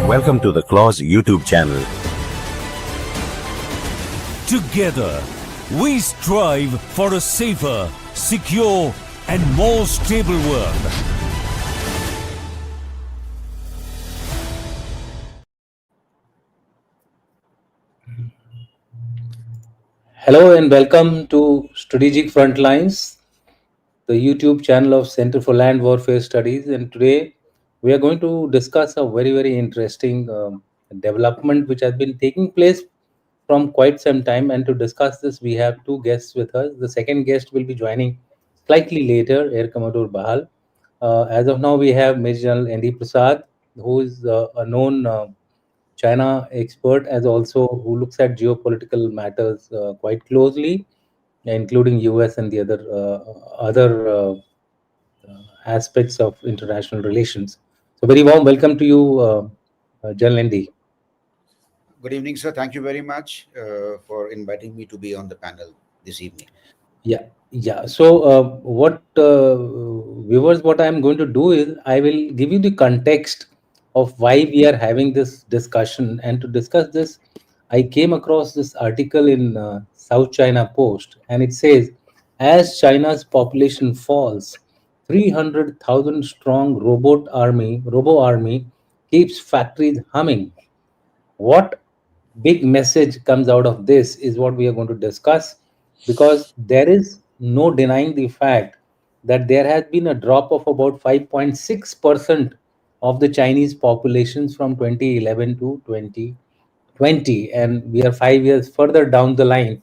Welcome to the Claus YouTube channel. Together, we strive for a safer, secure, and more stable world. Hello and welcome to Strategic Frontlines, the YouTube channel of Center for Land Warfare Studies. And today we are going to discuss a very interesting development which has been taking place from quite some time. And to discuss this, we have two guests with us. The second guest will be joining slightly later, Air Commodore Bahal. As of now, we have Major General N.D. Prasad, who is a known China expert, as also who looks at geopolitical matters quite closely, including US and the other aspects of international relations. So, very warm welcome to you, General ND. Good evening, sir. Thank you very much for inviting me to be on the panel this evening. Yeah. So, viewers, what I'm going to do is I will give you the context of why we are having this discussion. And to discuss this, I came across this article in South China Post, and it says, as China's population falls, 300,000 strong robo army keeps factories humming. What big message comes out of this is what we are going to discuss, because there is no denying the fact that there has been a drop of about 5.6% of the Chinese populations from 2011 to 2020, and we are 5 years further down the line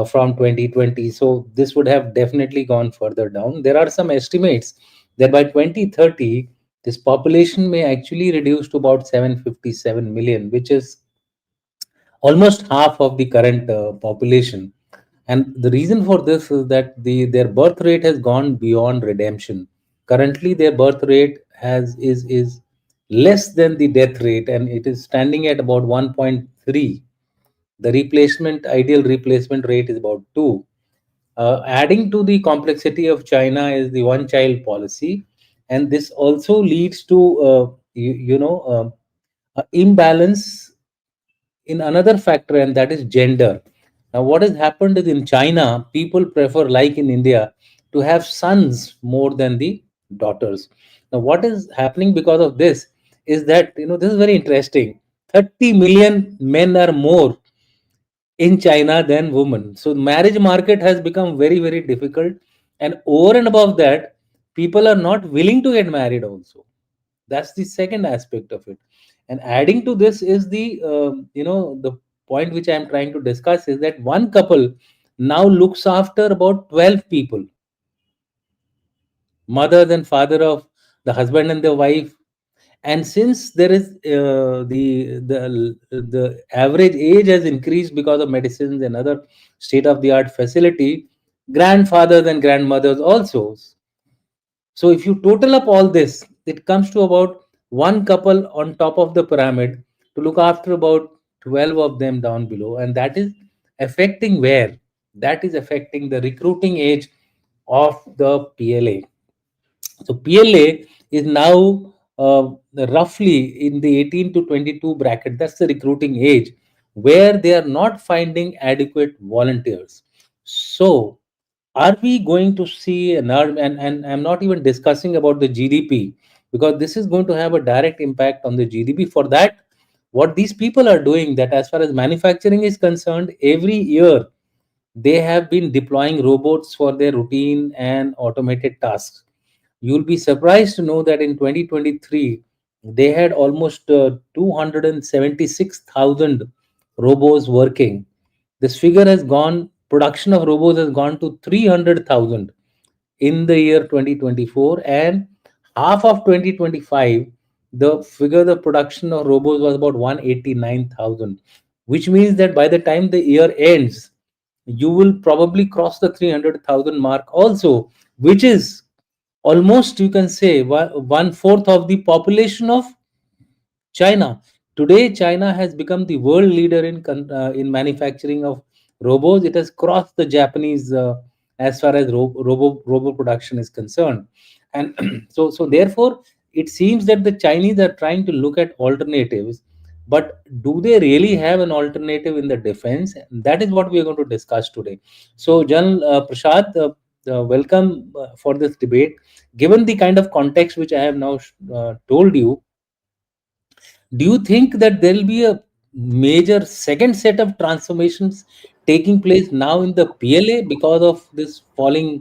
from 2020. So this would have definitely gone further down. There are some estimates that by 2030 this population may actually reduce to about 757 million, which is almost half of the current population. And the reason for this is that their birth rate has gone beyond redemption. Currently their birth rate is less than the death rate, and it is standing at about 1.3. The replacement ideal replacement rate is about 2. Adding to the complexity of China is the one child policy, and this also leads to imbalance in another factor, and that is gender. Now, what has happened is in China, people prefer, like in India, to have sons more than the daughters. Now, what is happening because of this is that, this is very interesting. 30 million men are more in China than women. So, marriage market has become very difficult. And over and above that, people are not willing to get married also. That's the second aspect of it. And adding to this is the point which I am trying to discuss is that one couple now looks after about 12 people, mother and father of the husband and the wife. And since there is the average age has increased because of medicines and other state of the art facility, grandfathers and grandmothers also. So if you total up all this, it comes to about one couple on top of the pyramid to look after about 12 of them down below. And that is affecting where? That is affecting the recruiting age of the PLA. So PLA is now roughly in the 18 to 22 bracket. That's the recruiting age where they are not finding adequate volunteers. So are we going to see and I'm not even discussing about the GDP, because this is going to have a direct impact on the GDP. For that, what these people are doing, that as far as manufacturing is concerned, every year they have been deploying robots for their routine and automated tasks. You'll be surprised to know that in 2023 they had almost 276,000 robots working. This figure has gone, production of robots has gone to 300,000 in the year 2024, and half of 2025 the production of robots was about 189,000, which means that by the time the year ends you will probably cross the 300,000 mark also, which is almost, you can say, one fourth of the population of China. Today, China has become the world leader in manufacturing of robots. It has crossed the Japanese as far as robo production is concerned, and so therefore, it seems that the Chinese are trying to look at alternatives, but do they really have an alternative in the defense? That is what we are going to discuss today. So, General Prasad, welcome for this debate. Given the kind of context which I have now told you, do you think that there will be a major second set of transformations taking place now in the PLA because of this falling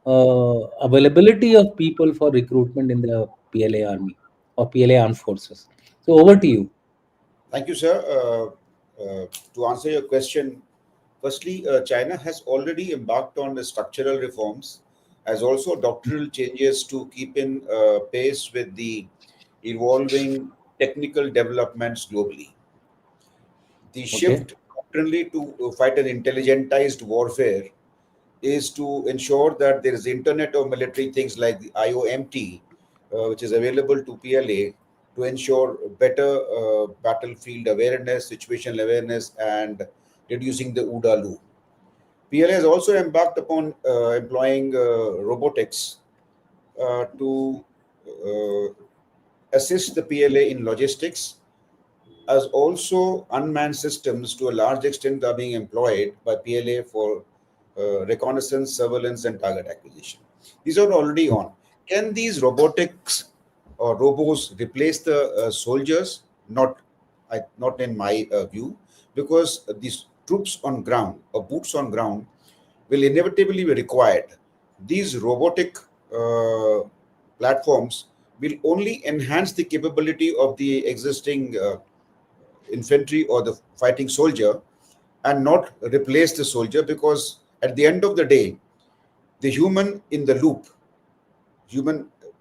availability of people for recruitment in the PLA army or PLA armed forces? So over to you. Thank you, sir. To answer your question, firstly, China has already embarked on the structural reforms, as also doctrinal changes to keep in pace with the evolving technical developments globally. The Okay. shift doctrinally to fight an intelligentized warfare is to ensure that there is Internet of Military things like the IOMT, which is available to PLA to ensure better battlefield awareness, situational awareness, and reducing the OODA loop. PLA has also embarked upon employing robotics to uh, assist the PLA in logistics, as also unmanned systems to a large extent are being employed by PLA for reconnaissance, surveillance, and target acquisition. These are already on. Can these robotics or robos replace the soldiers? Not in my view, because these troops on ground or boots on ground will inevitably be required. These robotic uh, platforms will only enhance the capability of the existing infantry or the fighting soldier and not replace the soldier, because at the end of the day, the human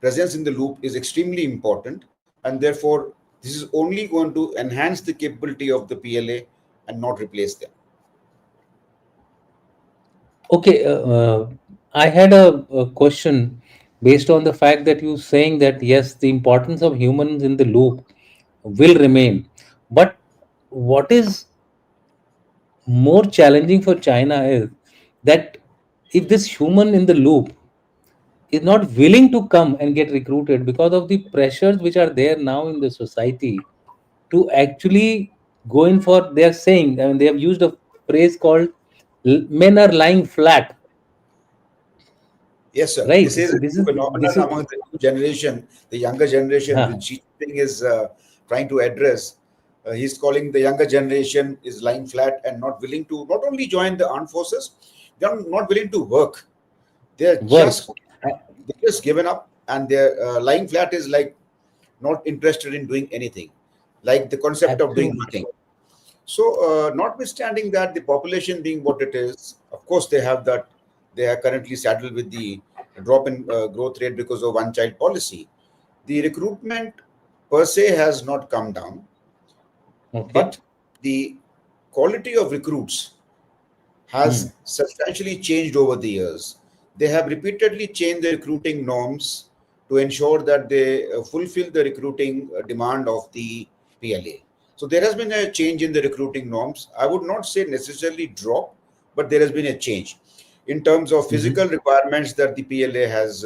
presence in the loop is extremely important, and therefore this is only going to enhance the capability of the PLA and not replace them. Okay. I had a question based on the fact that you saying that yes, the importance of humans in the loop will remain, but what is more challenging for China is that if this human in the loop is not willing to come and get recruited because of the pressures which are there now in the society to actually go in for, they are saying, I mean, they have used a phrase called men are lying flat, Yes, sir. right? This is So a new this phenomenon is among the new generation, the younger generation, huh, which Xi Jinping is trying to address. He's calling the younger generation is lying flat and not willing to not only join the armed forces, they are not willing to work. They're work. just they just given up, and they're lying flat is like not interested in doing anything, like the concept of doing Absolutely. nothing. So, notwithstanding that the population being what it is, of course they have that, they are currently saddled with the drop in growth rate because of one child policy. The recruitment per se has not come down, Okay. but the quality of recruits Hmm. has substantially changed over the years. They have repeatedly changed the recruiting norms to ensure that they fulfill the recruiting demand of the PLA. So there has been a change in the recruiting norms. I would not say necessarily drop, but there has been a change in terms of Hmm. physical requirements that the PLA has,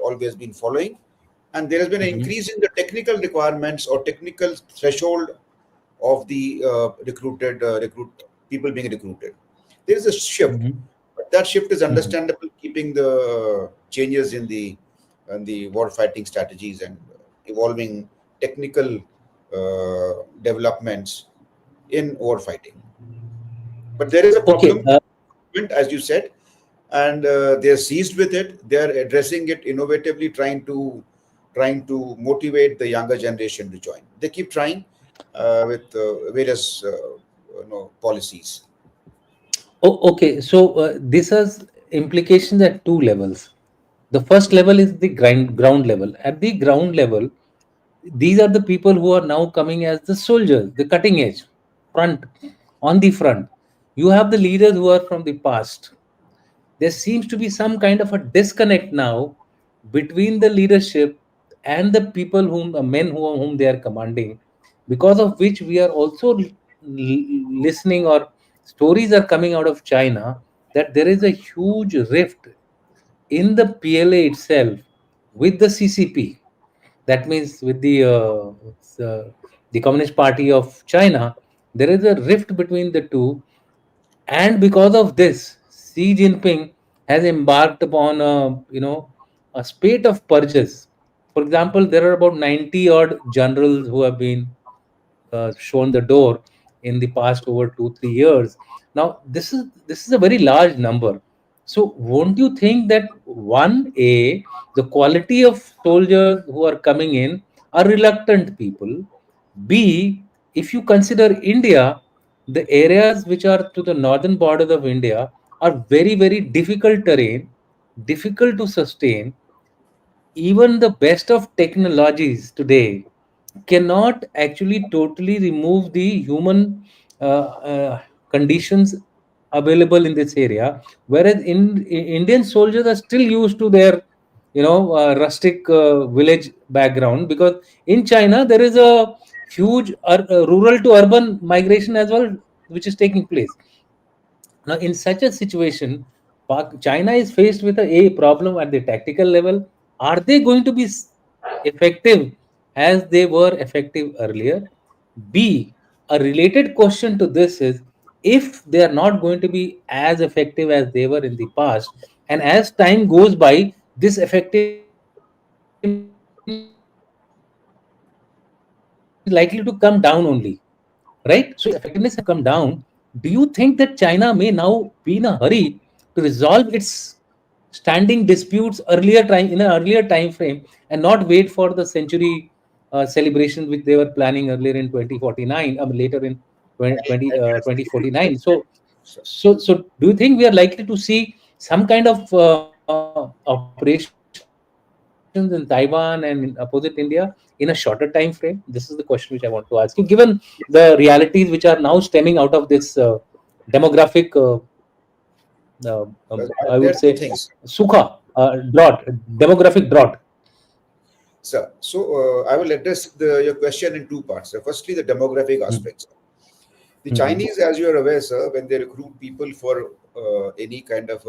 always been following, and there has been an Hmm. increase in the technical requirements or technical threshold of the recruit people being recruited. There is a shift, Hmm. but that shift is Hmm. understandable, keeping the changes in the war fighting strategies and evolving technical developments in war fighting. But there is a Okay. problem, as you said, and they are seized with it. They are addressing it innovatively, trying to motivate the younger generation to join. They keep trying with various policies. Okay. So this has implications at two levels. The first level is the ground level. At the ground level, these are the people who are now coming as the soldiers, the cutting edge, front, on the front. You have the leaders who are from the past. There seems to be some kind of a disconnect now between the leadership and the people whom, the men whom they are commanding, because of which we are also listening, or stories are coming out of China, that there is a huge rift in the PLA itself with the CCP. that means with the Communist Party of China, there is a rift between the two, and because of this, Xi Jinping has embarked upon a spate of purges. For example, there are about 90 odd generals who have been shown the door in the past over 2 3 years. Now this is a very large number. So won't you think that, one, a the quality of soldiers who are coming in are reluctant people? B, if you consider India, the areas which are to the northern borders of India are very, very difficult terrain, difficult to sustain. Even the best of technologies today cannot actually totally remove the human conditions available in this area, whereas Indian soldiers are still used to their rustic village background, because in China there is a huge rural to urban migration as well, which is taking place. Now, in such a situation, China is faced with a problem at the tactical level. Are they going to be effective as they were effective earlier? B, a related question to this is, if they are not going to be as effective as they were in the past, and as time goes by, this effectiveness is likely to come down only, right? So if effectiveness has come down, do you think that China may now be in a hurry to resolve its standing disputes in an earlier time frame, and not wait for the century celebration which they were planning earlier in 2049, later in 2049? So do you think we are likely to see some kind of operations in Taiwan and in opposite India in a shorter time frame? This is the question which I want to ask you, given the realities which are now stemming out of this demographic I There would are two say things. drought, demographic drought. So I will address your question in two parts. So firstly, the demographic aspects. The Mhm. Chinese, as you are aware, sir, when they recruit people for any kind of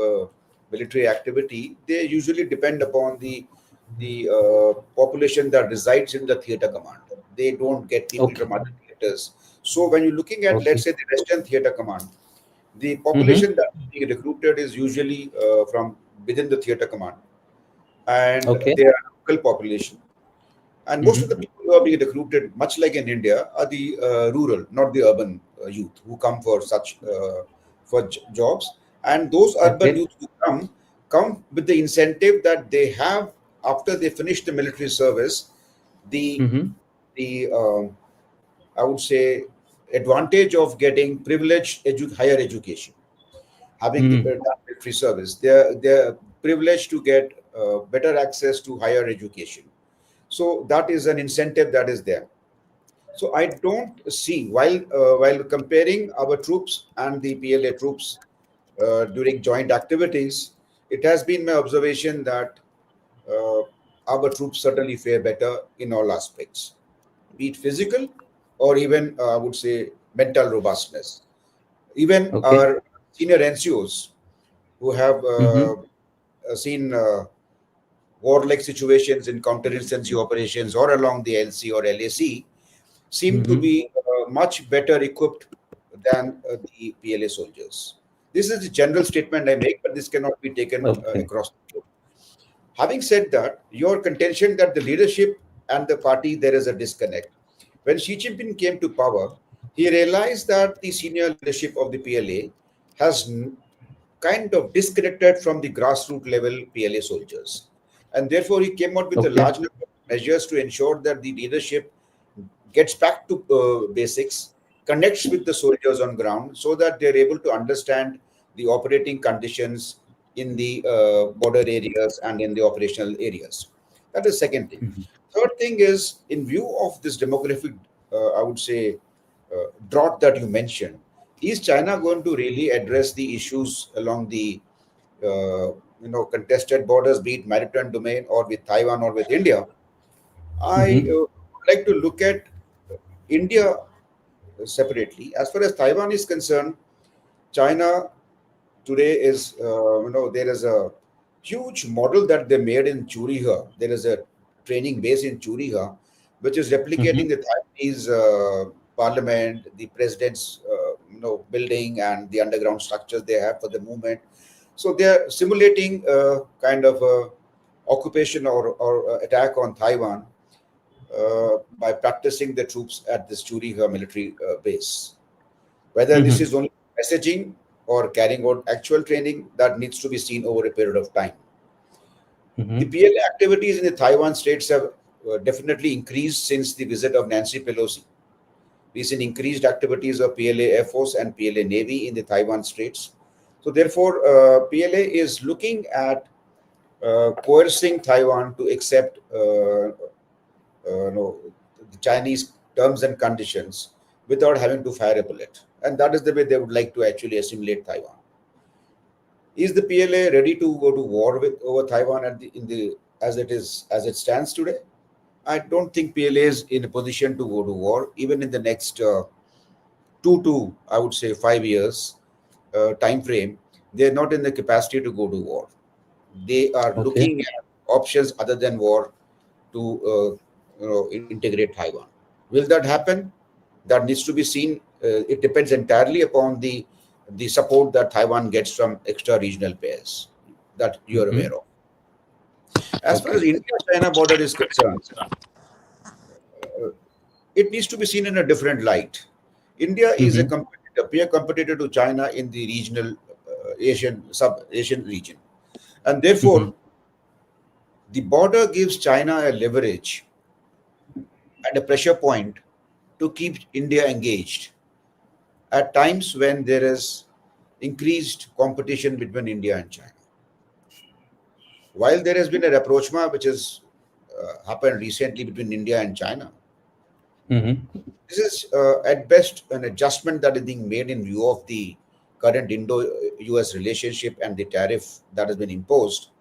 military activity, they usually depend upon the population that resides in the theater command. They don't get people Okay. from other theaters. So when you're looking at, let's Okay. say, the Western theater command, the population Mm-hmm. that is being recruited is usually from within the theater command, and Okay. they are local population. And most of the Mm-hmm. people who are being recruited, much like in India, are the rural, not the urban youth who come for such jobs. And those urban Okay. youth who come with the incentive that they have after they finish the military service, the Mm-hmm. the I would say advantage of getting privileged higher education, having Mm-hmm. done military service. They're privileged to get better access to higher education. So that is an incentive that is there. So I don't see, while comparing our troops and the PLA troops during joint activities, it has been my observation that uh, our troops certainly fare better in all aspects, be it physical or even I would say mental robustness. Even Okay. our senior NCOs who have Mm-hmm. seen warlike situations in counterinsurgency operations or along the LC or LAC seem to Mm-hmm. be much better equipped than the PLA soldiers. This is the general statement I make, but this cannot be taken Okay. across the board. Having said that, your contention that the leadership and the party, there is a disconnect. When Xi Jinping came to power, he realized that the senior leadership of the PLA has kind of disconnected from the grassroots level PLA soldiers. And therefore, he came out with a Okay. large number of measures to ensure that the leadership gets back to basics, connects with the soldiers on ground so that they're able to understand the operating conditions in the border areas and in the operational areas. That is second thing. Mm-hmm. Third thing is, in view of this demographic, I would say, drought that you mentioned, is China going to really address the issues along the contested borders, be it maritime domain or with Taiwan or with India? I Mm-hmm. would like to look at India separately. As far as Taiwan is concerned, China today is, there is a huge model that they made in Churiha. There is a training base in Churiga, which is replicating Mhm. the Taiwanese parliament, the president's building, and the underground structures they have for the movement. So they are simulating kind of occupation or attack on Taiwan by practicing the troops at this Churiga military base. Whether this Mhm. is only messaging or carrying out actual training, that needs to be seen over a period of time. The Mhm. PLA activities in the Taiwan states have definitely increased since the visit of Nancy Pelosi. We've seen increased activities of PLA Air Force and PLA Navy in the Taiwan straits. So, therefore, PLA is looking at coercing Taiwan to accept no, the Chinese terms and conditions without having to fire a bullet. And that is the way they would like to actually assimilate Taiwan. Is the PLA ready to go to war with over Taiwan as it stands today? I don't think PLA is in a position to go to war even in the next 2 to I would say 5 years time frame. They're not in the capacity to go to war. They are Okay. looking at options other than war to integrate Taiwan. Will that happen? That needs to be seen. It depends entirely upon the support that Taiwan gets from extra regional pairs that you are aware Mhm. of. As far as Okay. India-China border is concerned, it needs to be seen in a different light. India is a Mhm. competitor, peer competitor to China in the regional Asian sub-Asian region, and therefore Mhm. the border gives China a leverage and a pressure point to keep India engaged at times when there is increased competition between India and China. While there has been a rapprochement which has happened recently between India and China, Mhm. this is at best an adjustment that is being made in view of the current Indo-US relationship and the tariff that has been imposed.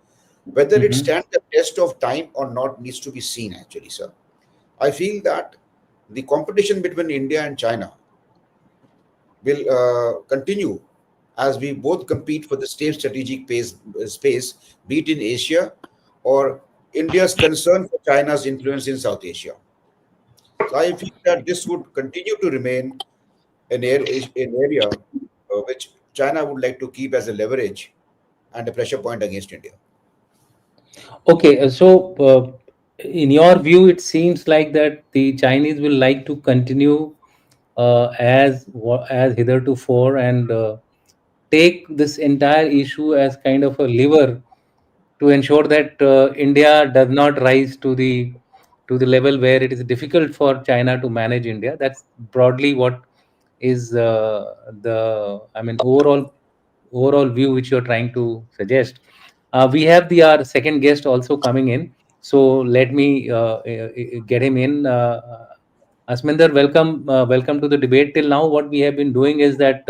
Whether it Mhm. stands the test of time or not needs to be seen, actually, sir. I feel that the competition between India and China will continue as we both compete for the same strategic space, be it in Asia or India's concern for China's influence in South Asia. So I feel that this would continue to remain an area which China would like to keep as a leverage and a pressure point against India. Okay. In your view, it seems like that the Chinese will like to continue as hitherto, and take this entire issue as kind of a lever to ensure that India does not rise to the level where it is difficult for China to manage India. That's broadly what is the I mean overall view which you're trying to suggest. We have the our second guest also coming in, so let me get him in. Ashminder, welcome to the debate. Till now, what we have been doing is that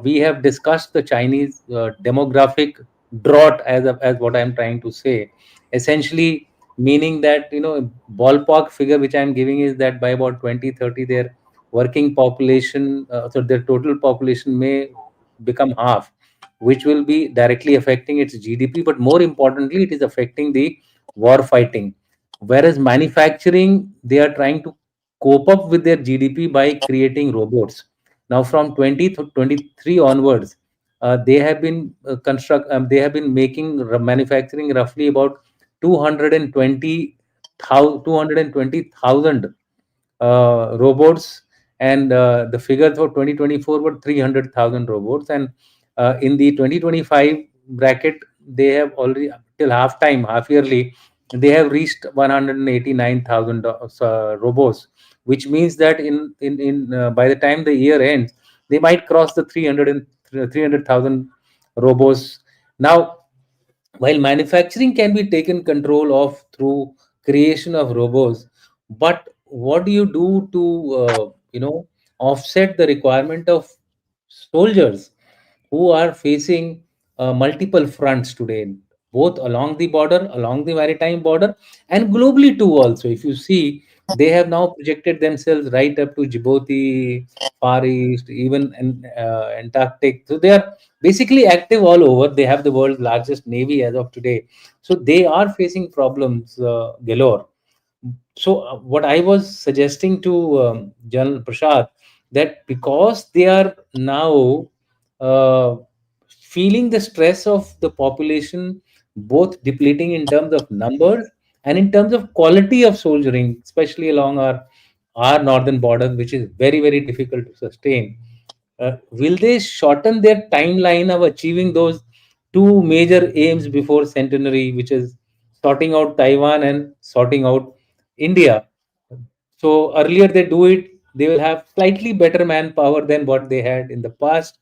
we have discussed the Chinese demographic drought as what I'm trying to say. Essentially, meaning that ballpark figure which I'm giving is that by about 2030, their working population, so their total population may become half, which will be directly affecting its GDP. But more importantly, it is affecting the war fighting. Whereas manufacturing, they are trying to cope up with their GDP by creating robots. Now, from 2023 onwards, they have been making manufacturing roughly about 220,000 robots, and the figure for 2024 were 300,000 robots, and in the 2025 bracket they have already till half yearly they have reached 189,000 robots, which means that in by the time the year ends they might cross the 300,000 robots. Now, while manufacturing can be taken control of through creation of robots, but what do you do to offset the requirement of soldiers who are facing multiple fronts today, both along the border, along the maritime border, and globally too. Also, if you see, they have now projected themselves right up to Djibouti, Far East, even Antarctic. So they are basically active all over. They have the world's largest navy as of today. So they are facing problems galore. So what I was suggesting to General Prasad, that because they are now uh, feeling the stress of the population, both depleting in terms of numbers and in terms of quality of soldiering, especially along our northern border, which is very very difficult to sustain. Will they shorten their timeline of achieving those two major aims before centenary, which is sorting out Taiwan and sorting out India? So earlier they do it, they will have slightly better manpower than what they had in the past.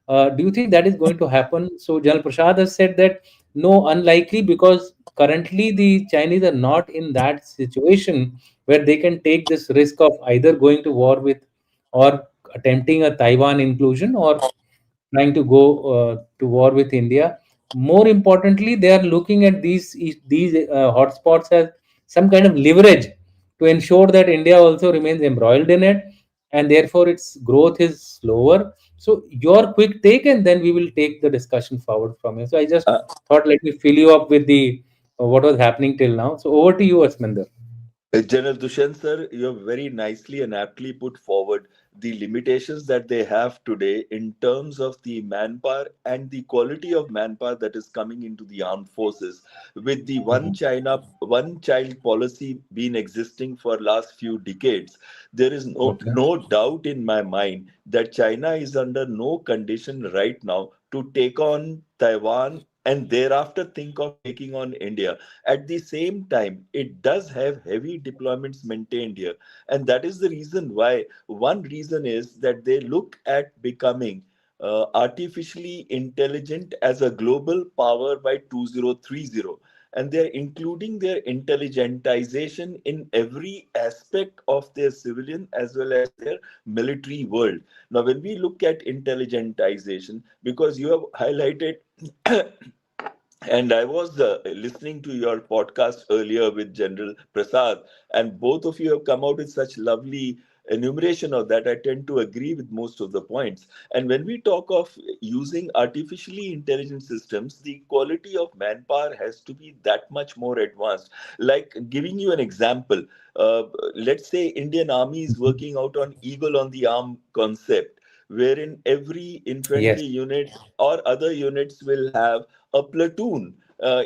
Do you think that is going to happen? So General Prasad has said that no, unlikely, because currently the Chinese are not in that situation where they can take this risk of either going to war with or attempting a Taiwan inclusion or trying to go to war with India. More importantly, they are looking at these hotspots as some kind of leverage to ensure that India also remains embroiled in it, and therefore its growth is slower. So your quick take, and then we will take the discussion forward from here. So I just Uh, thought, let me fill you up with the what was happening till now. So over to you, Asminder. General Dushyant sir, you have very nicely and aptly put forward the limitations that they have today in terms of the manpower and the quality of manpower that is coming into the armed forces. With the one Mhm. China, one child policy been existing for last few decades, there is Okay. no doubt in my mind that China is under no condition right now to take on Taiwan and thereafter think of taking on India. At the same time, it does have heavy deployments maintained here. And that is the reason why one reason is that they look at becoming artificially intelligent as a global power by 2030. And they're including their intelligentization in every aspect of their civilian as well as their military world. Now, when we look at intelligentization, because you have highlighted and I was listening to your podcast earlier with General Prasad, and both of you have come out with such lovely enumeration of that. I tend to agree with most of the points. And when we talk of using artificially intelligent systems, the quality of manpower has to be that much more advanced. Like giving you an example, uh, let's say Indian Army is working out on Eagle on the Arm concept, wherein every Yes. infantry unit or other units will have a platoon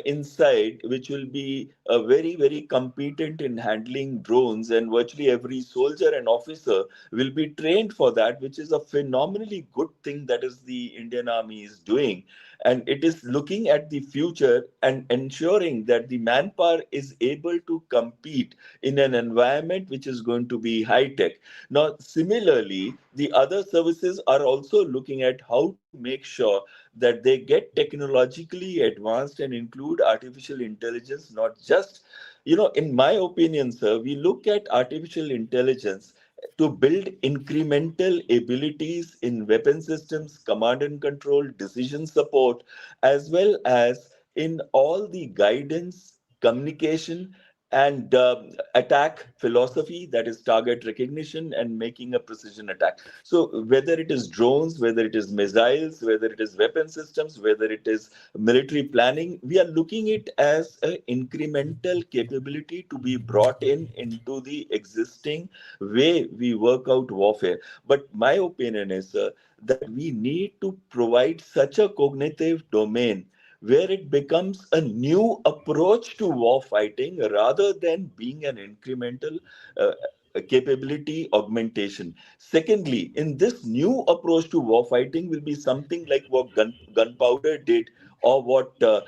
inside, which will be very, very competent in handling drones, and virtually every soldier and officer will be trained for that, which is a phenomenally good thing that is the Indian Army is doing. And it is looking at the future and ensuring that the manpower is able to compete in an environment which is going to be high tech. Now, similarly, the other services are also looking at how to make sure that they get technologically advanced and include artificial intelligence, not just, in my opinion, sir, we look at artificial intelligence to build incremental abilities in weapon systems, command and control, decision support, as well as in all the guidance, communication, and attack philosophy, that is target recognition and making a precision attack. So whether it is drones, whether it is missiles, whether it is weapon systems, whether it is military planning, we are looking it as an incremental capability to be brought in into the existing way we work out warfare. But my opinion is that we need to provide such a cognitive domain where it becomes a new approach to war fighting rather than being an incremental uh, capability augmentation. Secondly, in this new approach to war fighting will be something like what gunpowder did, or what the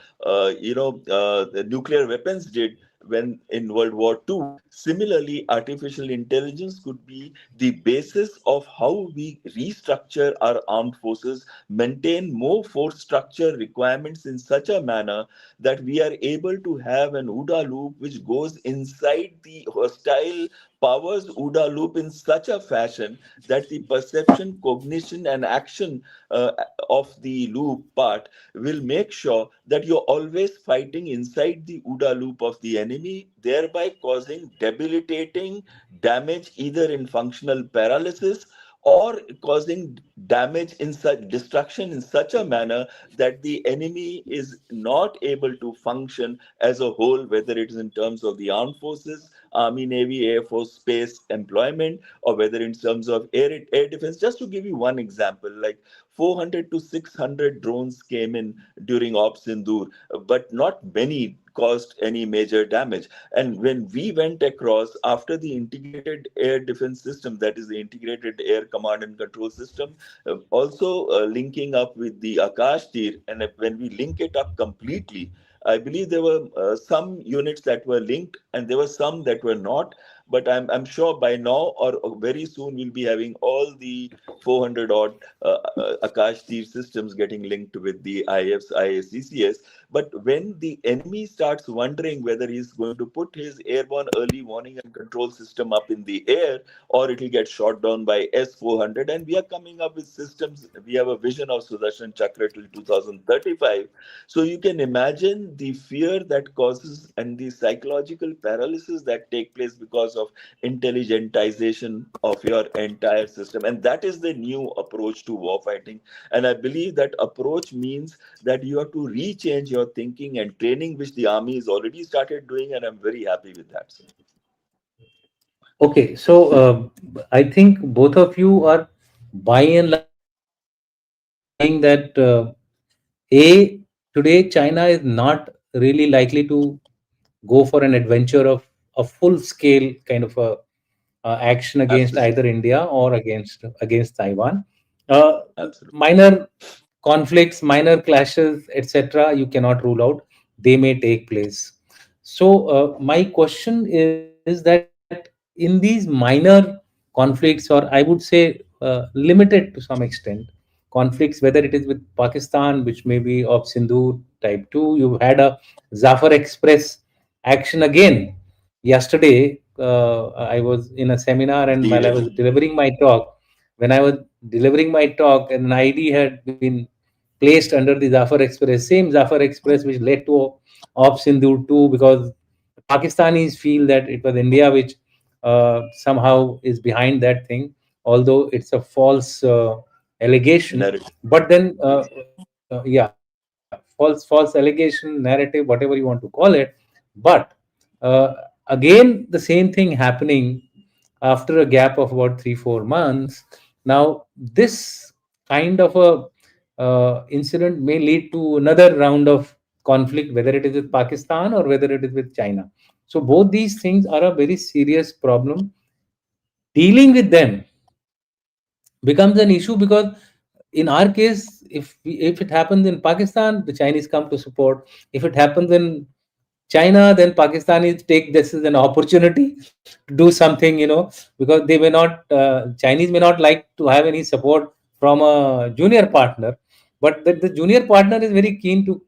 nuclear weapons did when in World War II. Similarly, artificial intelligence could be the basis of how we restructure our armed forces, maintain more force structure requirements in such a manner that we are able to have an OODA loop which goes inside the hostile powers OODA loop in such a fashion that the perception, cognition, and action uh, of the loop part will make sure that you're always fighting inside the OODA loop of the enemy, thereby causing debilitating damage either in functional paralysis or causing damage in such destruction in such a manner that the enemy is not able to function as a whole, whether it is in terms of the armed forces, army, navy, air force, space, employment, or whether in terms of air defense. Just to give you one example, like 400 to 600 drones came in during Op Sindoor, but not many caused any major damage. And when we went across after the integrated air defense system, that is the integrated air command and control system, also linking up with the Akash Tir, and when we link it up completely, I believe there were some units that were linked and there were some that were not. But I'm sure by now or very soon we'll be having all the 400 odd Akash Tir systems getting linked with the IFs, IACCS. But when the enemy starts wondering whether he's going to put his airborne early warning and control system up in the air or it will get shot down by S-400, and we are coming up with systems, we have a vision of Sudarshan Chakra till 2035. So you can imagine the fear that causes and the psychological paralysis that take place because of intelligentization of your entire system. And that is the new approach to warfighting. And I believe that approach means that you have to rechange your thinking and training, which the army has already started doing, and I'm very happy with that. Sir. Okay, so I think both of you are by and large saying that A, today China is not really likely to go for an adventure of a full scale kind of a action against Absolutely. either India or against Taiwan. Uh, Absolutely. Minor conflicts, minor clashes, etc. You cannot rule out. They may take place. So my question is that in these minor conflicts, or I would say limited to some extent, conflicts, whether it is with Pakistan, which may be of Sindhu type 2, you've had a Zafar Express action again. Yesterday, I was in a seminar, and The while I was delivering my talk, when I was delivering my talk, an ID had been placed under the Zafar Express, same Zafar Express which led to Op Sindhu 2, because Pakistanis feel that it was India which somehow is behind that thing, although it's a false allegation. narrative. But then, yeah, false allegation, narrative, whatever you want to call it. But again, the same thing happening after a gap of about 3-4 months. Now, this kind of a incident may lead to another round of conflict, whether it is with Pakistan or whether it is with China. So both these things are a very serious problem. Dealing with them becomes an issue because in our case, if it happens in Pakistan, the Chinese come to support. If it happens in China, then Pakistanis take this as an opportunity to do something, because they may not, Chinese may not like to have any support from a junior partner, but the junior partner is very keen to,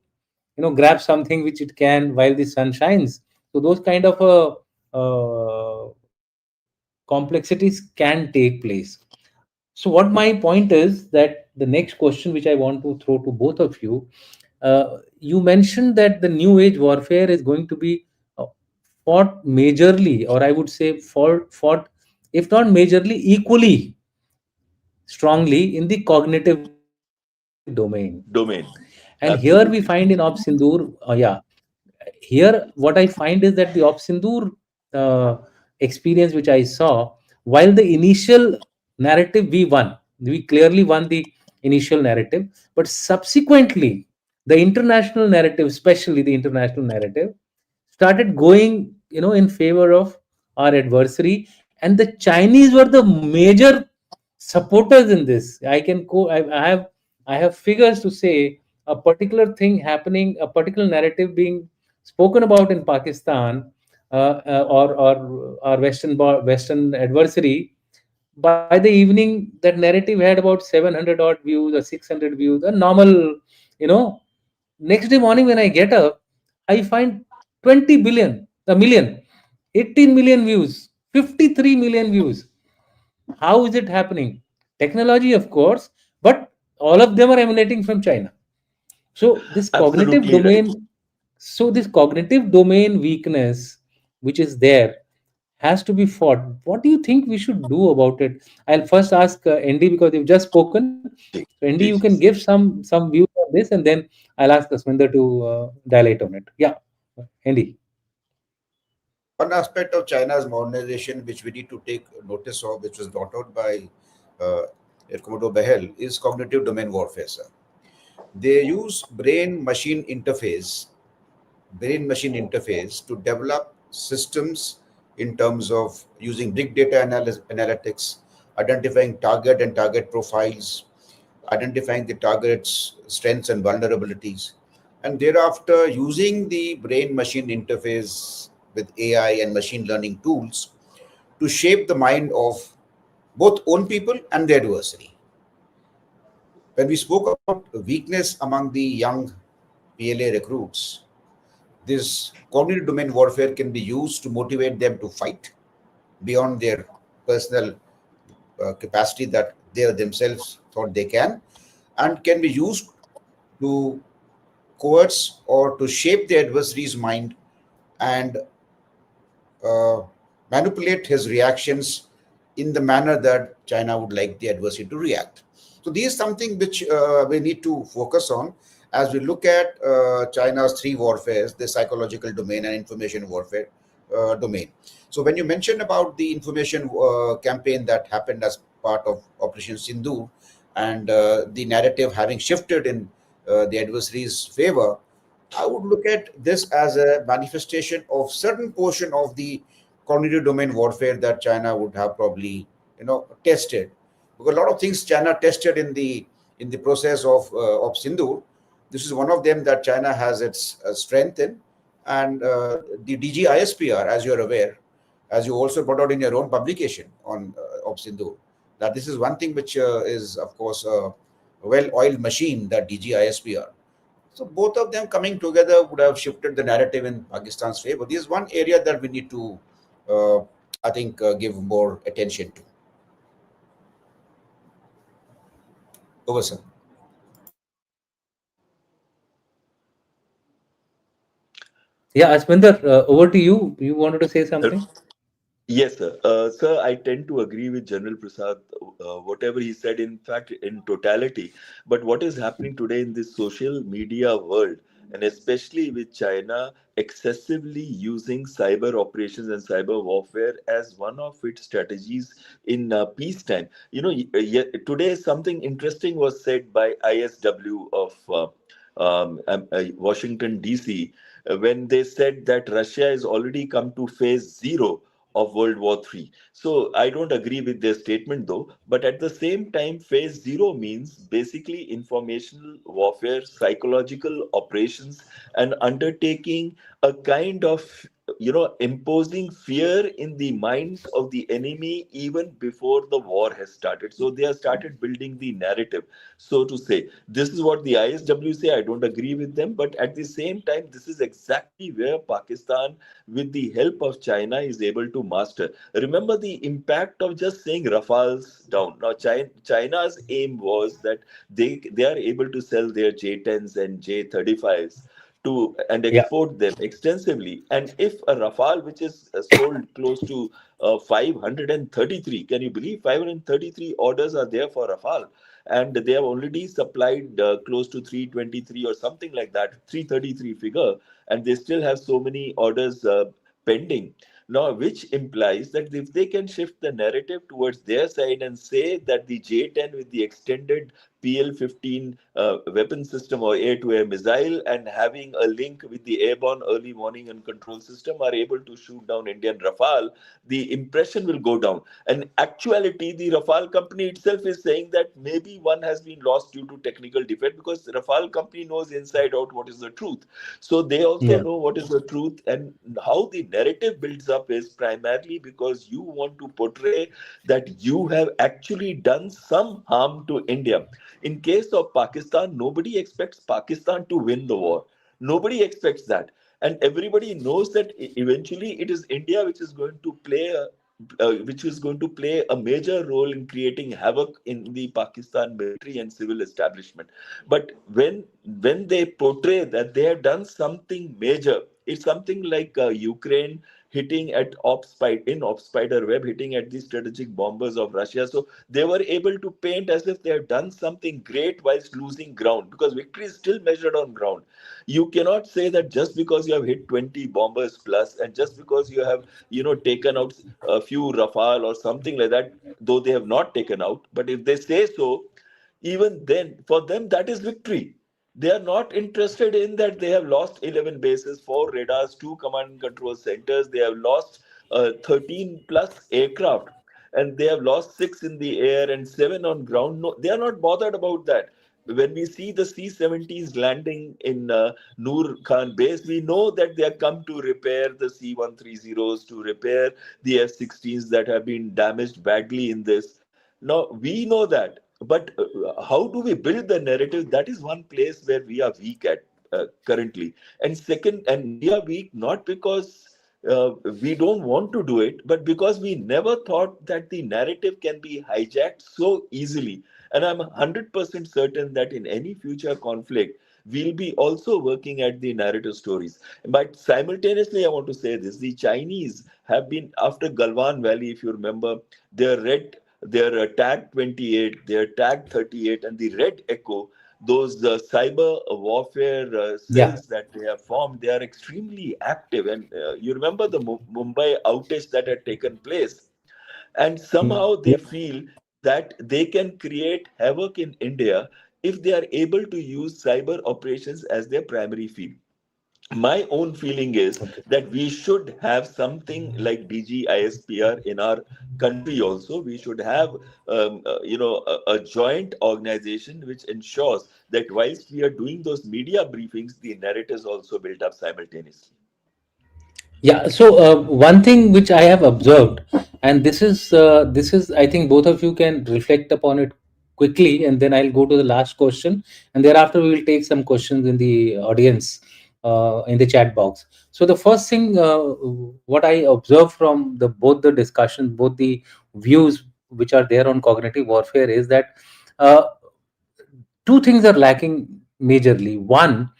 grab something which it can while the sun shines. So those kind of complexities can take place. So what my point is that the next question which I want to throw to both of you, you mentioned that the new age warfare is going to be uh, fought majorly, or I would say fought, if not majorly, equally strongly in the cognitive domain. And Domain. here we find in Op Absolutely. Sindoor, yeah, here what I find is that the Op Sindoor experience which I saw, while the initial narrative we clearly won the initial narrative, but subsequently the international narrative, especially the international narrative, started going, in favor of our adversary, and the Chinese were the major supporters in this. I have figures to say a particular thing happening, a particular narrative being spoken about in Pakistan, or our Western adversary. By the evening, that narrative had about 700 odd views or 600 views, a normal, you know. Next day morning when I get up, I find 20 billion, a million, 18 million views, 53 million views. How is it happening? Technology, of course, but all of them are emanating from China. So this cognitive Absolutely right. domain, so this cognitive domain weakness, which is there, has to be fought. What do you think we should do about it? I'll first ask ND, because you've just spoken. Ji, So ND, ji, you ji. can give some views on this, and then I'll ask Ashminder to dilate on it. Yeah, ND. One aspect of China's modernization which we need to take notice of, which was brought out by uh, Commodore Bahal, is cognitive domain warfare, sir. They use brain machine interface to develop systems in terms of using big data analytics, identifying target and target profiles, identifying the target's strengths and vulnerabilities, and thereafter using the brain machine interface with AI and machine learning tools to shape the mind of both own people and the adversary. When we spoke about weakness among the young PLA recruits, this cognitive domain warfare can be used to motivate them to fight beyond their personal capacity that they themselves thought they can, and can be used to coerce or to shape the adversary's mind and uh, manipulate his reactions in the manner that China would like the adversary to react. So, this is something which we need to focus on as we look at China's three warfares: the psychological domain and information warfare domain. So, when you mentioned about the information campaign that happened as part of Operation Sindhu, and the narrative having shifted in the adversary's favor, I would look at this as a manifestation of certain portion of the cognitive domain warfare that China would have probably, tested. Because a lot of things China tested in the process of Sindhu. This is one of them that China has its strength in, and the DGISPR, as you are aware, as you also brought out in your own publication on of Sindhu, that this is one thing which is, of course, a well-oiled machine, that DGISPR. So both of them coming together would have shifted the narrative in Pakistan's favor. This is one area that we need to, uh, I think, give more attention to. Over, sir. Yeah, Ashminder, over to you. You wanted to say something? Yes, sir. Sir, I tend to agree with General Prasad, whatever he said, in fact, in totality. But what is happening today in this social media world, and especially with China excessively using cyber operations and cyber warfare as one of its strategies in peacetime? Today something interesting was said by ISW of Washington, D.C., when they said that Russia has already come to phase zero of World War III. So I don't agree with their statement though, but at the same time, phase zero means basically informational warfare, psychological operations, and undertaking a kind of imposing fear in the minds of the enemy even before the war has started. So they have started building the narrative, so to say. This is what the ISW say. I don't agree with them, but at the same time, this is exactly where Pakistan, with the help of China, is able to master. Remember the impact of just saying Rafales down. Now, China's aim was that they are able to sell their J10s and J35s to and Yeah. export them extensively. And if a Rafale, which is sold close to 533, can you believe 533 orders are there for Rafale? And they have already supplied close to 323 or something like that, 333 figure, and they still have so many orders pending. Now, which implies that if they can shift the narrative towards their side and say that the J10 with the extended PL-15 weapon system or air-to-air missile and having a link with the airborne early warning and control system are able to shoot down Indian Rafale, the impression will go down. And actuality, the Rafale company itself is saying that maybe one has been lost due to technical defect, because the Rafale company knows inside out what is the truth. So they also Yeah. know what is the truth, and how the narrative builds up is primarily because you want to portray that you have actually done some harm to India. In case of Pakistan, nobody expects Pakistan to win the war. Nobody expects that. And everybody knows that eventually it is India which is going to play a major role in creating havoc in the Pakistan military and civil establishment. But when they portray that they have done something major, it's something like Ukraine hitting at op spider web, hitting at the strategic bombers of Russia. So they were able to paint as if they have done something great whilst losing ground, because victory is still measured on ground. You cannot say that just because you have hit 20 bombers plus, and just because you have, taken out a few Rafale or something like that, though they have not taken out, but if they say so, even then for them that is victory. They are not interested in that they have lost 11 bases, 4 radars, 2 command and control centers. They have lost 13 plus aircraft, and they have lost 6 in the air and 7 on ground. No, they are not bothered about that. When we see the C-70s landing in Noor Khan base, we know that they have come to repair the C-130s, to repair the F-16s that have been damaged badly in this. Now, we know that. But how do we build the narrative? That is one place where we are weak at currently. And second, and we are weak not because we don't want to do it, but because we never thought that the narrative can be hijacked so easily. And I'm 100% certain that in any future conflict, we'll be also working at the narrative stories. But simultaneously, I want to say this: the Chinese have been, after Galwan Valley, if you remember, their tag 28, their tag 38, and the Red Echo, those cyber warfare Yeah. cells that they have formed, they are extremely active. And you remember the Mumbai outage that had taken place, and somehow Yeah. they feel that they can create havoc in India if they are able to use cyber operations as their primary field. My own feeling is Okay. that we should have something like DGISPR in our country also. We should have, a joint organization which ensures that whilst we are doing those media briefings, the narrative is also built up simultaneously. Yeah. So one thing which I have observed, and this is I think both of you can reflect upon it quickly, and then I'll go to the last question, and thereafter we will take some questions in the audience in the chat box. So the first thing what I observed from the both the discussions, both the views which are there on cognitive warfare, is that uh, two things are lacking majorly. One,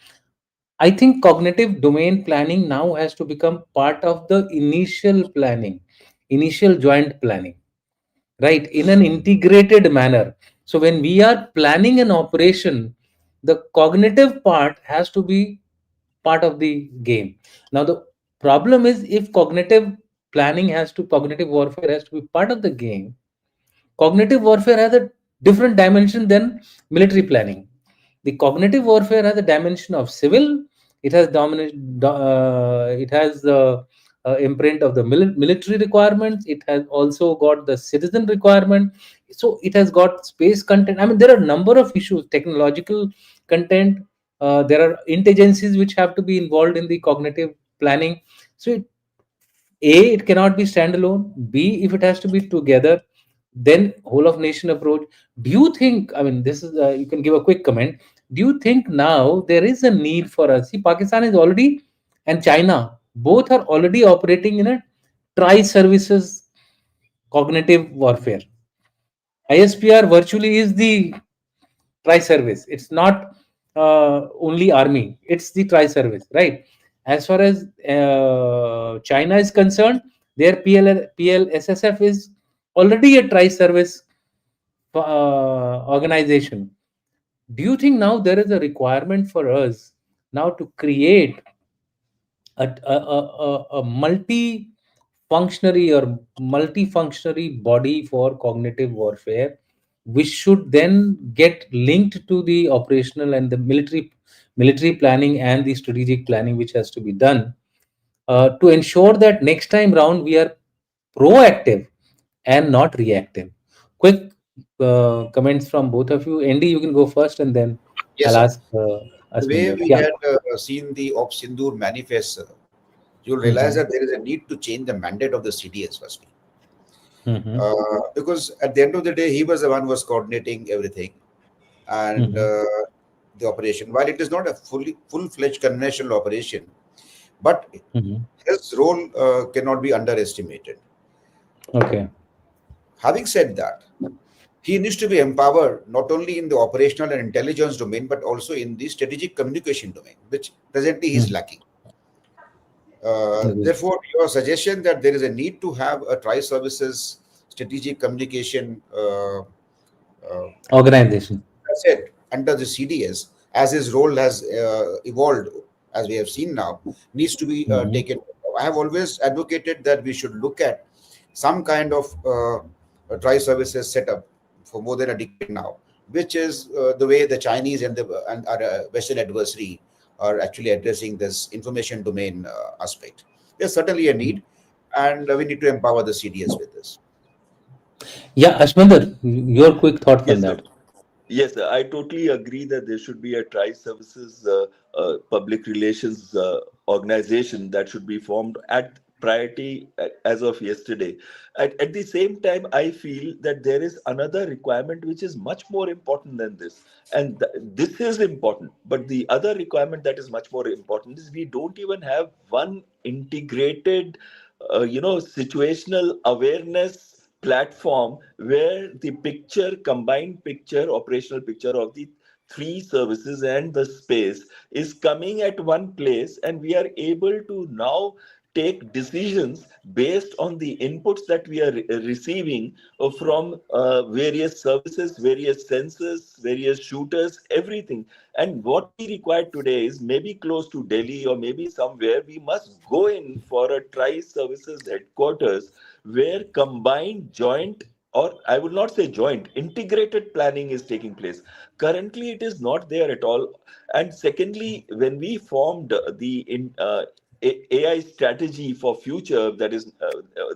I think cognitive domain planning now has to become part of the initial planning, initial joint planning, right? In an integrated manner. So when we are planning an operation, the cognitive part has to be part of the game. Now the problem is, if cognitive warfare has to be part of the game, cognitive warfare has a different dimension than military planning. The cognitive warfare has a dimension of civil. It has it has the imprint of the military requirements. It has also got the citizen requirement. So it has got space content. I mean, there are a number of issues, technological content. There are intelligences which have to be involved in the cognitive planning. So it cannot be standalone. B, if it has to be together, then whole of nation approach. Do you think, I mean, this is you can give a quick comment. Do you think now there is a need for us? See, Pakistan is already, and China, both are already operating in a tri services cognitive warfare. ISPR virtually is the tri service. It's not only army, it's the tri service, right? As far as China is concerned, their PLSSF is already a tri service organization. Do you think now there is a requirement for us now to create a multi-functionary or multifunctionary body for cognitive warfare, which should then get linked to the operational and the military planning and the strategic planning which has to be done to ensure that next time round we are proactive and not reactive? Quick comments from both of you. Andy, you can go first, and then Yes, I'll sir. ask The way Ashminder. we Yeah. had seen the Op Sindoor manifest, you'll realize Hmm. that there is a need to change the mandate of the CDS firstly. Hmm. Because at the end of the day, he was the one who was coordinating everything and Hmm. the operation. While it is not a full-fledged conventional operation, but Hmm. his role cannot be underestimated. Okay. Having said that, he needs to be empowered not only in the operational and intelligence domain, but also in the strategic communication domain, which presently he is Mm. lacking. Okay. Therefore, your suggestion that there is a need to have a tri-services strategic communication Organization. asset under the CDS, as his role has evolved, as we have seen now, needs to be Mhm. taken. I have always advocated that we should look at some kind of a tri-services setup for more than a decade now, which is the way the Chinese and our Western adversary are actually addressing this information domain aspect. There's certainly a need, and we need to empower the CDS with this. Yeah, Ashminder, your quick thoughts on Yes, sir. that. Yes, sir. I totally agree that there should be a tri-services public relations organization that should be formed at priority as of yesterday. At the same time, I feel that there is another requirement which is much more important than this. And this is important. But the other requirement that is much more important is we don't even have one integrated, situational awareness platform where the combined picture, operational picture of the three services and the space is coming at one place, and we are able to now take decisions based on the inputs that we are receiving from various services, various sensors, various shooters, everything. And what we require today is maybe close to Delhi or maybe somewhere, we must go in for a tri services headquarters where combined joint, or I would not say joint, integrated planning is taking place. Currently it is not there at all. And secondly, when we formed AI strategy for future, that is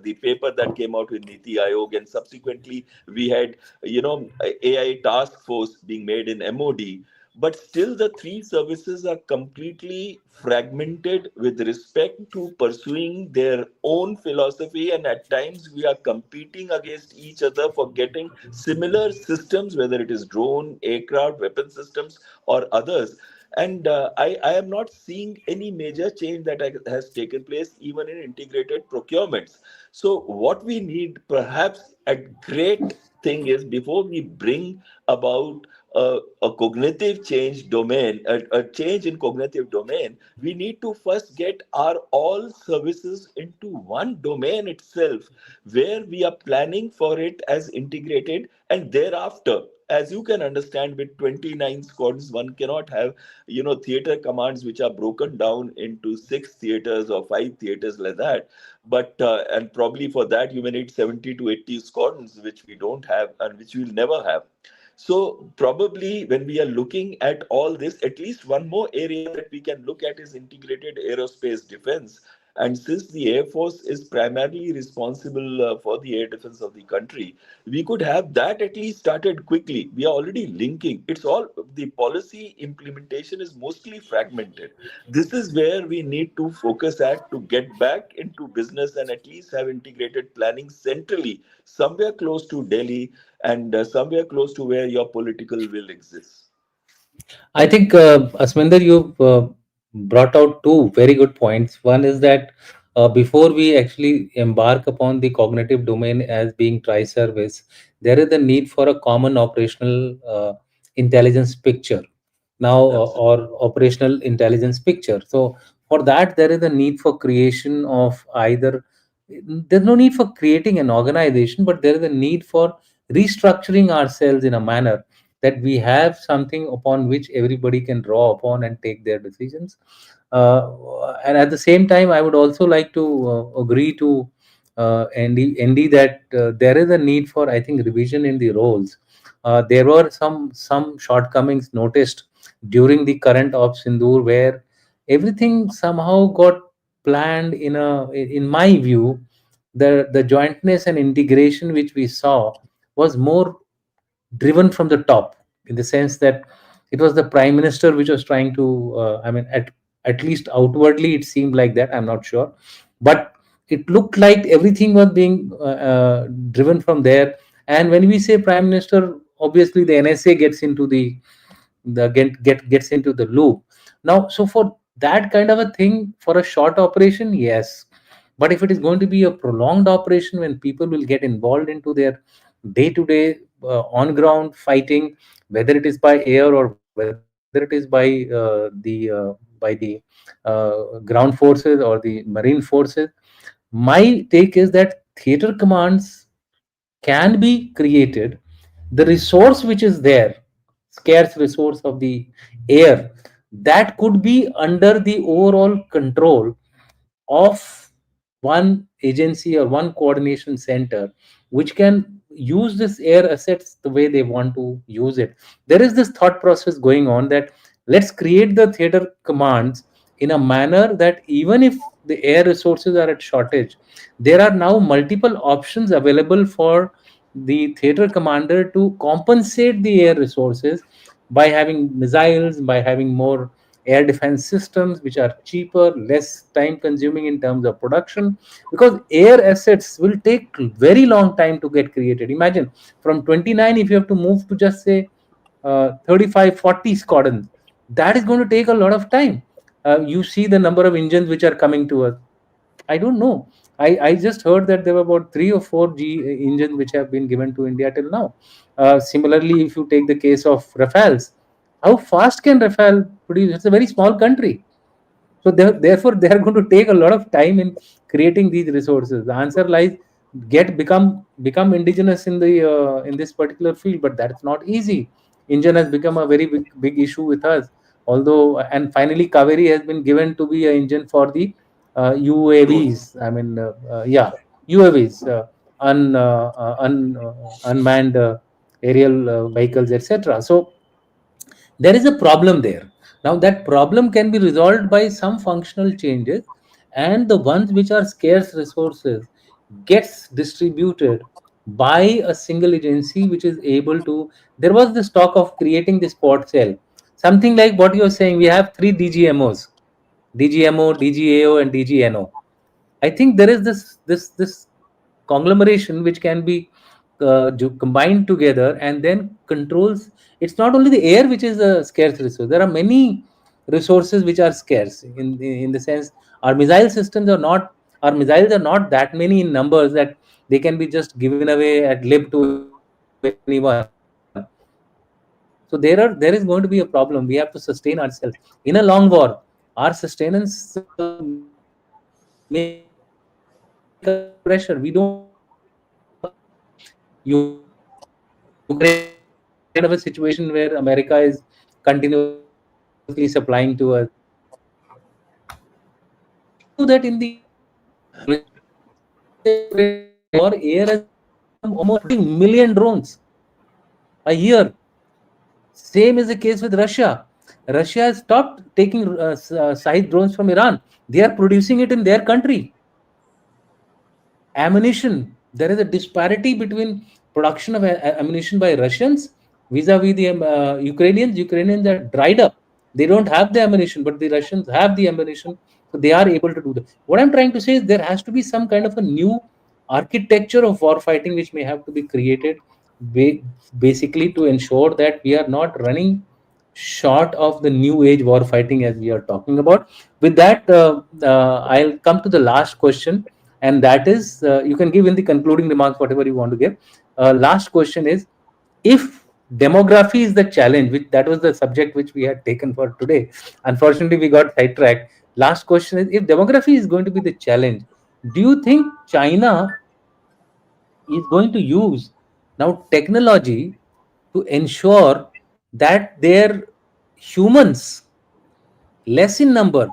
the paper that came out with Niti Aayog, and subsequently we had AI task force being made in MOD. But still the three services are completely fragmented with respect to pursuing their own philosophy, and at times we are competing against each other for getting similar systems, whether it is drone, aircraft, weapon systems, or others. And I am not seeing any major change that has taken place even in integrated procurements. So what we need perhaps a great thing is, before we bring about a cognitive change domain, a change in cognitive domain, we need to first get our all services into one domain itself, where we are planning for it as integrated. And thereafter, as you can understand, with 29 squadrons, one cannot have theater commands which are broken down into 6 theaters or 5 theaters like that. But and probably for that you may need 70 to 80 squadrons, which we don't have and which we'll never have. So probably when we are looking at all this, at least one more area that we can look at is integrated aerospace defense. And since the Air Force is primarily responsible for the air defense of the country, we could have that at least started quickly. We are already linking. It's all, the policy implementation is mostly fragmented. This is where we need to focus at to get back into business and at least have integrated planning centrally, somewhere close to Delhi, and somewhere close to where your political will exists. I think, Asminder, you've brought out two very good points. One is that before we actually embark upon the cognitive domain as being tri-service, there is the need for a common operational intelligence picture now, Absolutely. or operational intelligence picture. So for that, there is a need for creation of either. There's no need for creating an organization, but there is a need for restructuring ourselves in a manner that we have something upon which everybody can draw upon and take their decisions. And at the same time, I would also like to agree to Andy that there is a need for, I think, revision in the roles. There were some shortcomings noticed during the current of Sindoor, where everything somehow got planned in my view, the jointness and integration which we saw was more driven from the top, in the sense that it was the prime minister which was trying to, I mean, at least outwardly it seemed like that, I'm not sure, but it looked like everything was being driven from there. And when we say prime minister, obviously the NSA gets into gets into the loop now. So for that kind of a thing, for a short operation, yes, but if it is going to be a prolonged operation, when people will get involved into their day to day on ground fighting, whether it is by air or whether it is by the the ground forces or the marine forces. My take is that theater commands can be created. The resource which is there, scarce resource of the air, that could be under the overall control of one agency or one coordination center, which can use this air assets the way they want to use it. There is this thought process going on that let's create the theater commands in a manner that even if the air resources are at shortage, there are now multiple options available for the theater commander to compensate the air resources by having missiles, by having more air defense systems which are cheaper, less time consuming in terms of production, because air assets will take very long time to get created. Imagine from 29, if you have to move to just say 35, 40 squadrons, that is going to take a lot of time. You see the number of engines which are coming to us. I don't know. I just heard that there were about 3 or 4 engines which have been given to India till now. Similarly, if you take the case of Rafales, how fast can Rafale produce? It's a very small country. So therefore, they are going to take a lot of time in creating these resources. The answer lies become indigenous in this particular field, but that's not easy. Engine has become a very big issue with us. Although, and finally, Kaveri has been given to be an engine for the Drones. UAVs. I mean, yeah, UAVs, unmanned aerial vehicles, etc. So there is a problem there. Now that problem can be resolved by some functional changes, and the ones which are scarce resources gets distributed by a single agency which is able to. There was this talk of creating this port cell, something like what you're saying. We have three DGMOs: DGMO, DGAO, and DGNO. I think there is this conglomeration which can be combined together and then controls. It's not only the air which is a scarce resource. There are many resources which are scarce in the sense our missile systems are not. Our missiles are not that many in numbers that they can be just given away at lib to anyone. So there is going to be a problem. We have to sustain ourselves in a long war. Our sustenance may come under pressure. We don't know what will happen. Ukraine is a case in point. Ukraine is kind of a situation where America is continuously supplying to us. You that in the war, air has become almost million drones a year. Same is the case with Russia. Russia has stopped taking side drones from Iran. They are producing it in their country. Ammunition. There is a disparity between production of ammunition by Russians vis-a-vis the Ukrainians. Ukrainians are dried up. They don't have the ammunition, but the Russians have the ammunition, so they are able to do that. What I'm trying to say is there has to be some kind of a new architecture of war fighting which may have to be created, basically to ensure that we are not running short of the new age war fighting as we are talking about. With that, I'll come to the last question, and that is you can give in the concluding remarks whatever you want to give. Last question is, if demography is the challenge, which that was the subject which we had taken for today, unfortunately we got sidetracked. Last question is, if demography is going to be the challenge, do you think China is going to use now technology to ensure that their humans, less in number,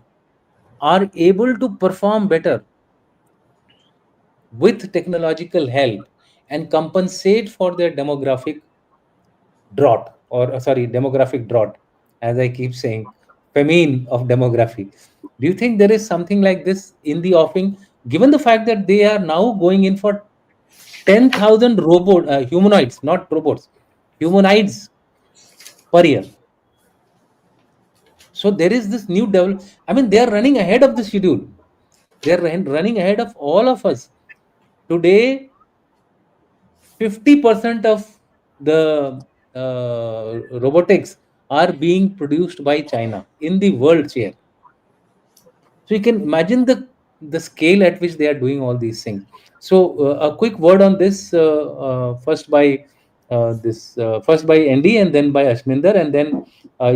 are able to perform better with technological help and compensate for their demographic drought, or demographic drought, as I keep saying, famine of demography? Do you think there is something like this in the offing, given the fact that they are now going in for 10,000 humanoids, not robots, humanoids per year? So there is this new develop. I mean, they are running ahead of the schedule. They are running ahead of all of us. Today, 50% of the robotics are being produced by China in the world share. So you can imagine the scale at which they are doing all these things. So a quick word on this, first by this first by ND and then by Ashminder, and then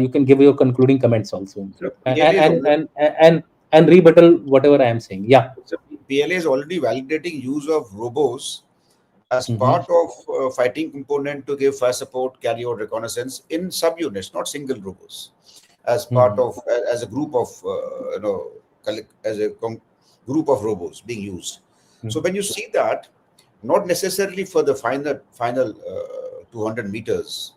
you can give your concluding comments also, So and PLA is and already, and and, and rebuttal whatever I am saying. Yeah. so PLA is already validating use of robos as Hmm. part of fighting component to give fire support, carryout reconnaissance in subunits, not single robos, as part Hmm. of as a group of as a group of robos being used. So when you see that, not necessarily for the final 200 meters,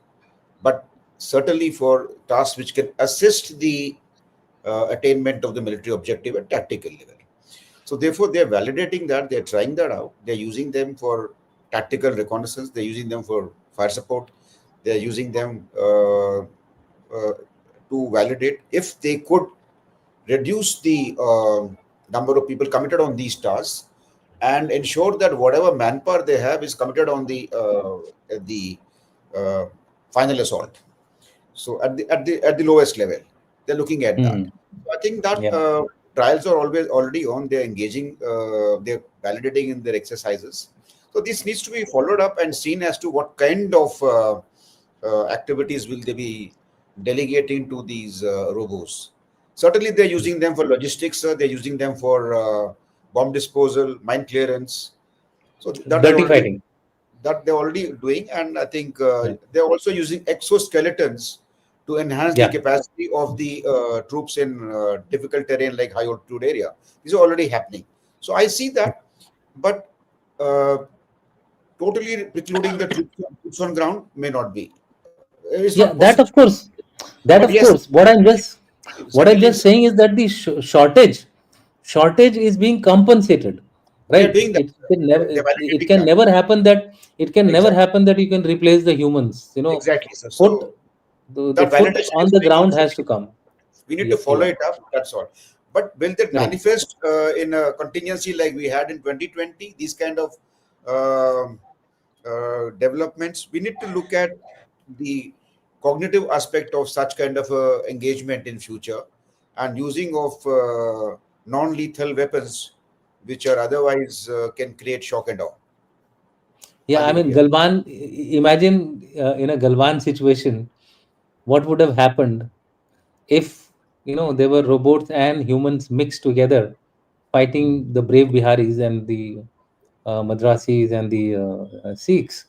but certainly for tasks which can assist the attainment of the military objective at tactical level. So therefore, they're validating that, they're trying that out. They're using them for tactical reconnaissance. They're using them for fire support. They're using them to validate if they could reduce the number of people committed on these tasks and ensure that whatever manpower they have is committed on the uh, final assault. So at the lowest level, they're looking at that. Hmm. So I think that Yeah. trials are always already on. They're engaging. They're validating in their exercises. So this needs to be followed up and seen as to what kind of activities will they be delegating to these robos. Certainly, they're using them for logistics. They're using them for bomb disposal, mine clearance. So Dirty fighting. that they're already doing, and I think Yeah. they're also using exoskeletons to enhance the Yeah. capacity of the troops in difficult terrain like high altitude area. These are already happening. So I see that, but uh, totally precluding the troops on ground may not be. It's not Yeah. That possible. of course. That But of yes, course. What I'm just certainly saying is that the shortage is being compensated, they are right? doing that. They're It validating can that. never happen that it can never Exactly. happen that you can replace the humans. Exactly, sir. Foot So the that foot validation on is the going on. ground So has to come. we need to Yeah. follow Yeah. it up. That's all. But will that Correct. manifest in a contingency like we had in 2020? These kind of um developments. We need to look at the cognitive aspect of such kind of engagement in future and using of non-lethal weapons, which are otherwise can create shock and awe. I'll Yeah. I leave it mean, here. Galvan. Imagine in a Galvan situation, what would have happened if there were robots and humans mixed together fighting the brave Biharis and the Madrasis and the Sikhs.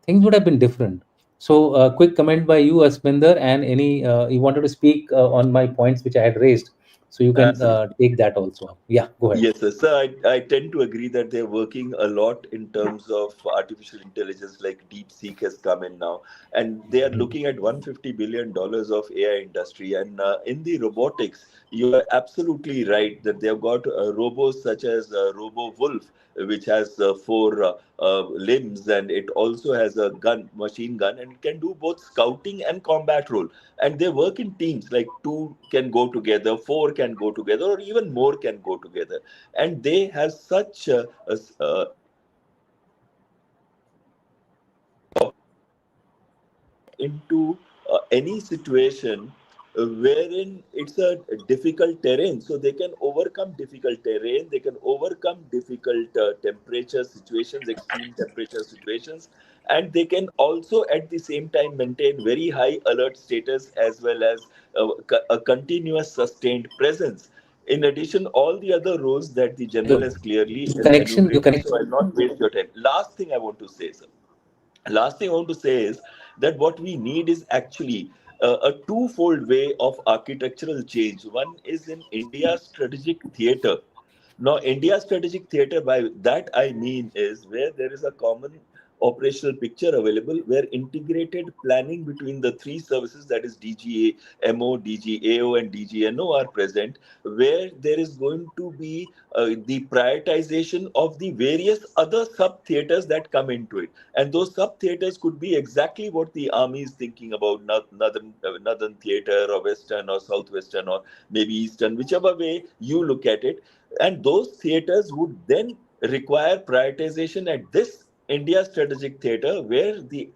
Things would have been different. So, quick comment by you, Asminder, and any you wanted to speak on my points which I had raised, so you can take that also up. Yeah, go ahead. Yes, sir. So I tend to agree that they're working a lot in terms of artificial intelligence, like DeepSeek has come in now, and they are Mm. looking at $150 billion of AI industry. And in the robotics, you are absolutely right that they have got robos such as Robo Wolf, which has four limbs, and it also has a gun, machine gun, and it can do both scouting and combat role. And they work in teams, like two can go together, four can go together, or even more can go together, and they have such into any situation wherein it's a difficult terrain, so they can overcome difficult terrain, they can overcome difficult temperature situations, extreme temperature situations, and they can also at the same time maintain very high alert status, as well as a continuous sustained presence. In addition, all the other roles that the general Your has clearly connection, your enumerated, connection. so I'll not waste your time. Last thing I want to say is that what we need is actually a twofold way of architectural change. One is in India's strategic theater. Now, India's strategic theater, by that I mean, is where there is a common operational picture available, where integrated planning between the three services, that is DGMO, DGAO, and DGNO, are present, where there is going to be the prioritization of the various other sub theaters that come into it. And those sub theaters could be exactly what the army is thinking about: northern theater, or western, or southwestern, or maybe eastern, whichever way you look at it. And those theaters would then require prioritization at this India strategic theater, where the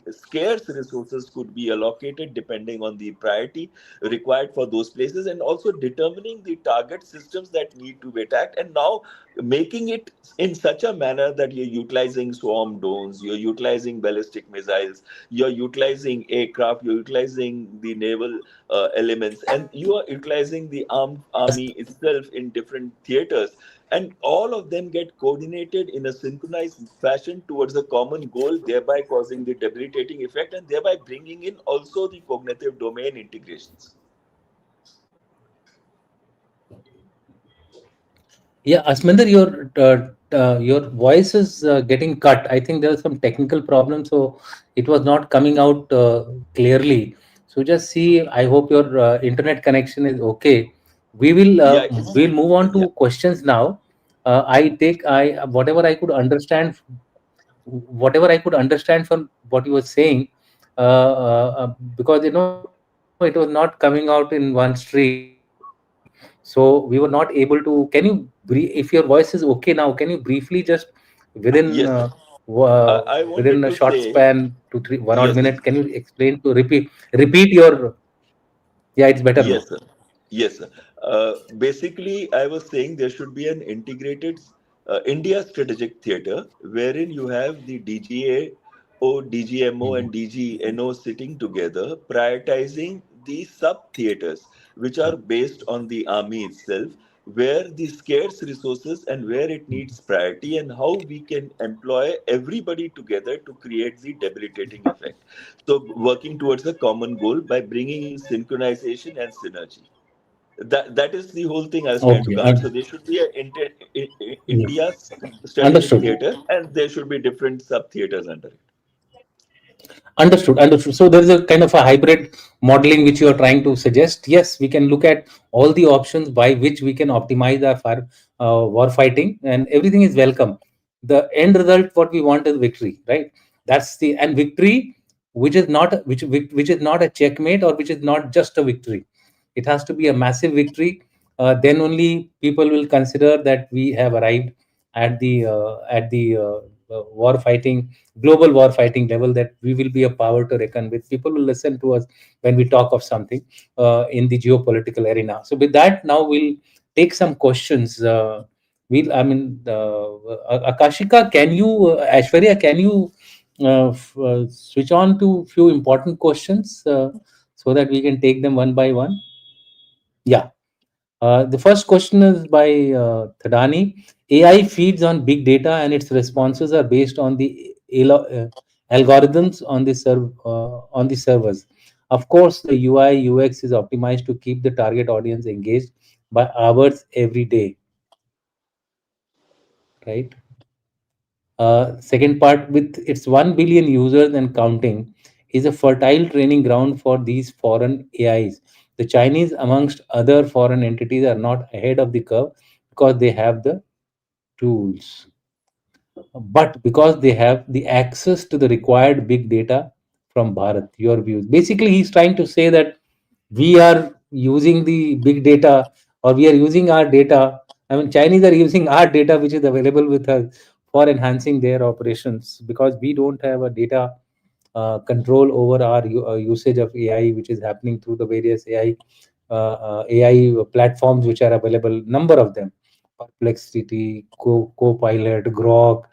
scarce resources could be allocated depending on the priority required for those places, and also determining the target systems that need to be attacked, and now making it in such a manner that you're utilizing swarm drones, you're utilizing ballistic missiles, you're utilizing aircraft, you're utilizing the naval elements, and you are utilizing the armed army itself in different theaters, and all of them get coordinated in a synchronized fashion towards a common goal, thereby causing the debilitating effect and thereby bringing in also the cognitive domain integrations. Yeah, Asminder, your voice is getting cut. I think there was some technical problem, so it was not coming out clearly. So just see. I hope your internet connection is okay. We will Yeah, it's we'll move on yeah. to questions now. I whatever I could understand, whatever I could understand from what you were saying, because it was not coming out in one stream, so we were not able to. Can you if your voice is okay now, can you briefly just within Yes, sir. I within a wanted short to say, span, 1 odd yes, minute, sir. can you explain to repeat your. Yeah, it's better now. Yes, sir. Yes, sir. Basically, I was saying there should be an integrated India strategic theater wherein you have the DGA, DGMO, and Mhm. DGNO sitting together, prioritizing the sub theaters, which are based on the army itself, where the scarce resources and where it needs priority, and how we can employ everybody together to create the debilitating effect. So, working towards a common goal by bringing in synchronization and synergy. That is the whole thing I was trying to Okay. cover. So there should be Yeah. India's strategic Understood. theater, and there should be different sub theaters under it. Understood. Understood. So there is a kind of a hybrid modeling which you are trying to suggest. Yes, we can look at all the options by which we can optimize our war fighting, and everything is welcome. The end result, what we want is victory, right? That's the and victory, which is not a checkmate, or which is not just a victory. It has to be a massive victory. Then only people will consider that we have arrived at the war fighting global war fighting level, that we will be a power to reckon with. People will listen to us when we talk of something in the geopolitical arena. So with that, now we'll take some questions. Akashika, can you, Aishwarya, can you switch on to few important questions so that we can take them one by one? Yeah. The first question is by Thadani. AI feeds on big data and its responses are based on the algorithms on the servers. Of course, the UI UX is optimized to keep the target audience engaged by hours every day, right? Second part, with its 1 billion users and counting, is a fertile training ground for these foreign AIs. The Chinese, amongst other foreign entities, are not ahead of the curve because they have the tools, but because they have the access to the required big data from Bharat. Your views. Basically, he's trying to say that we are using the big data, or we are using our data. I mean, Chinese are using our data, which is available with us, for enhancing their operations, because we don't have a data control over our usage of AI, which is happening through the various AI platforms which are available. Number of them: Perplexity, Copilot, Grok,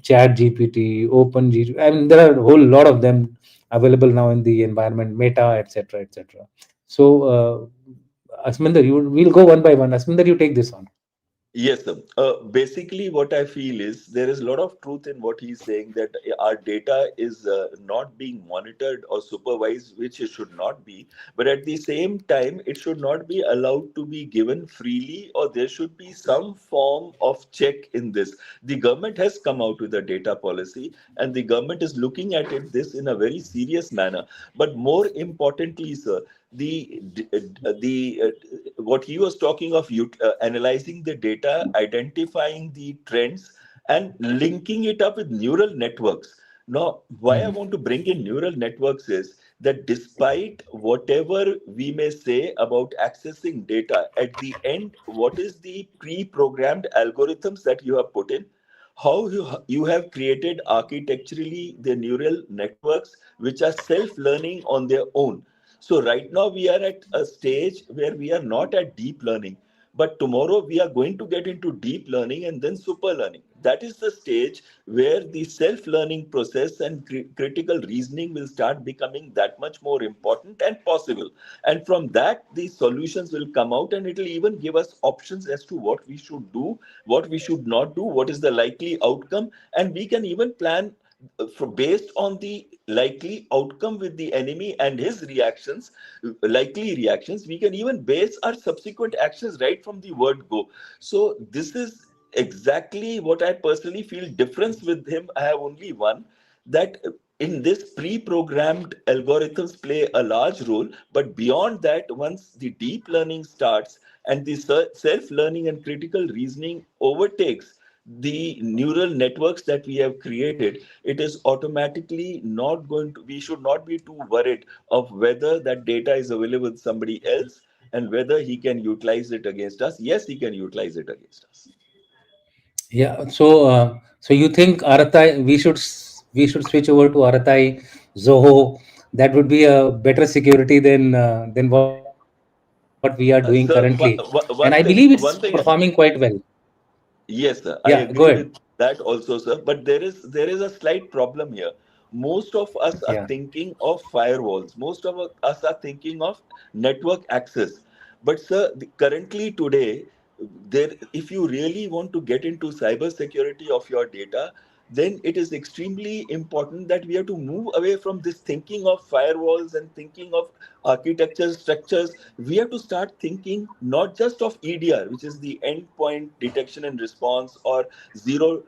Chat GPT, Open GPT. I mean, there are a whole lot of them available now in the environment, Meta, etc., etc. So, Asminder, we'll go one by one. Asminder, you take this on. Yes, sir. Basically, what I feel is there is a lot of truth in what he's saying, that our data is not being monitored or supervised, which it should not be. But at the same time, it should not be allowed to be given freely, or there should be some form of check in this. The government has come out with a data policy, and the government is looking at this in a very serious manner. But more importantly, sir, the what he was talking of, analyzing the data, identifying the trends, and linking it up with neural networks. Now, why I Mhm. want to bring in neural networks is that despite whatever we may say about accessing data, at the end, what is the pre-programmed algorithms that you have put in? how you have created architecturally the neural networks which are self-learning on their own. So right now we are at a stage where we are not at deep learning, but tomorrow we are going to get into deep learning and then super learning. That is the stage where the self-learning process and critical reasoning will start becoming that much more important and possible. And from that, the solutions will come out, and it will even give us options as to what we should do, what we should not do, what is the likely outcome, and we can even plan based on the likely outcome with the enemy and his reactions, likely reactions. We can even base our subsequent actions right from the word go. So this is exactly what I personally feel difference with him. I have only one, that in this pre-programmed algorithms play a large role, but beyond that, once the deep learning starts and the self-learning and critical reasoning overtakes the neural networks that we have created, it is automatically not going to, we should not be too worried of whether that data is available with somebody else and whether he can utilize it against us. Yes, he can utilize it against us. Yeah. So you think Aratai, we should switch over to Aratai, Zoho. That would be a better security than what we are doing currently. And I Sir, believe it's performing quite one well. thing is, yes, Yeah. sir, Go I ahead. agree with that also, sir. But there is a slight problem here. Most of us Yeah. are thinking of firewalls. Most of us are thinking of network access. But sir, currently today, there, if you really want to get into cyber security of your data, then it is extremely important that we have to move away from this thinking of firewalls and thinking of architecture structures. We have to start thinking not just of EDR, which is the endpoint detection and response, or zero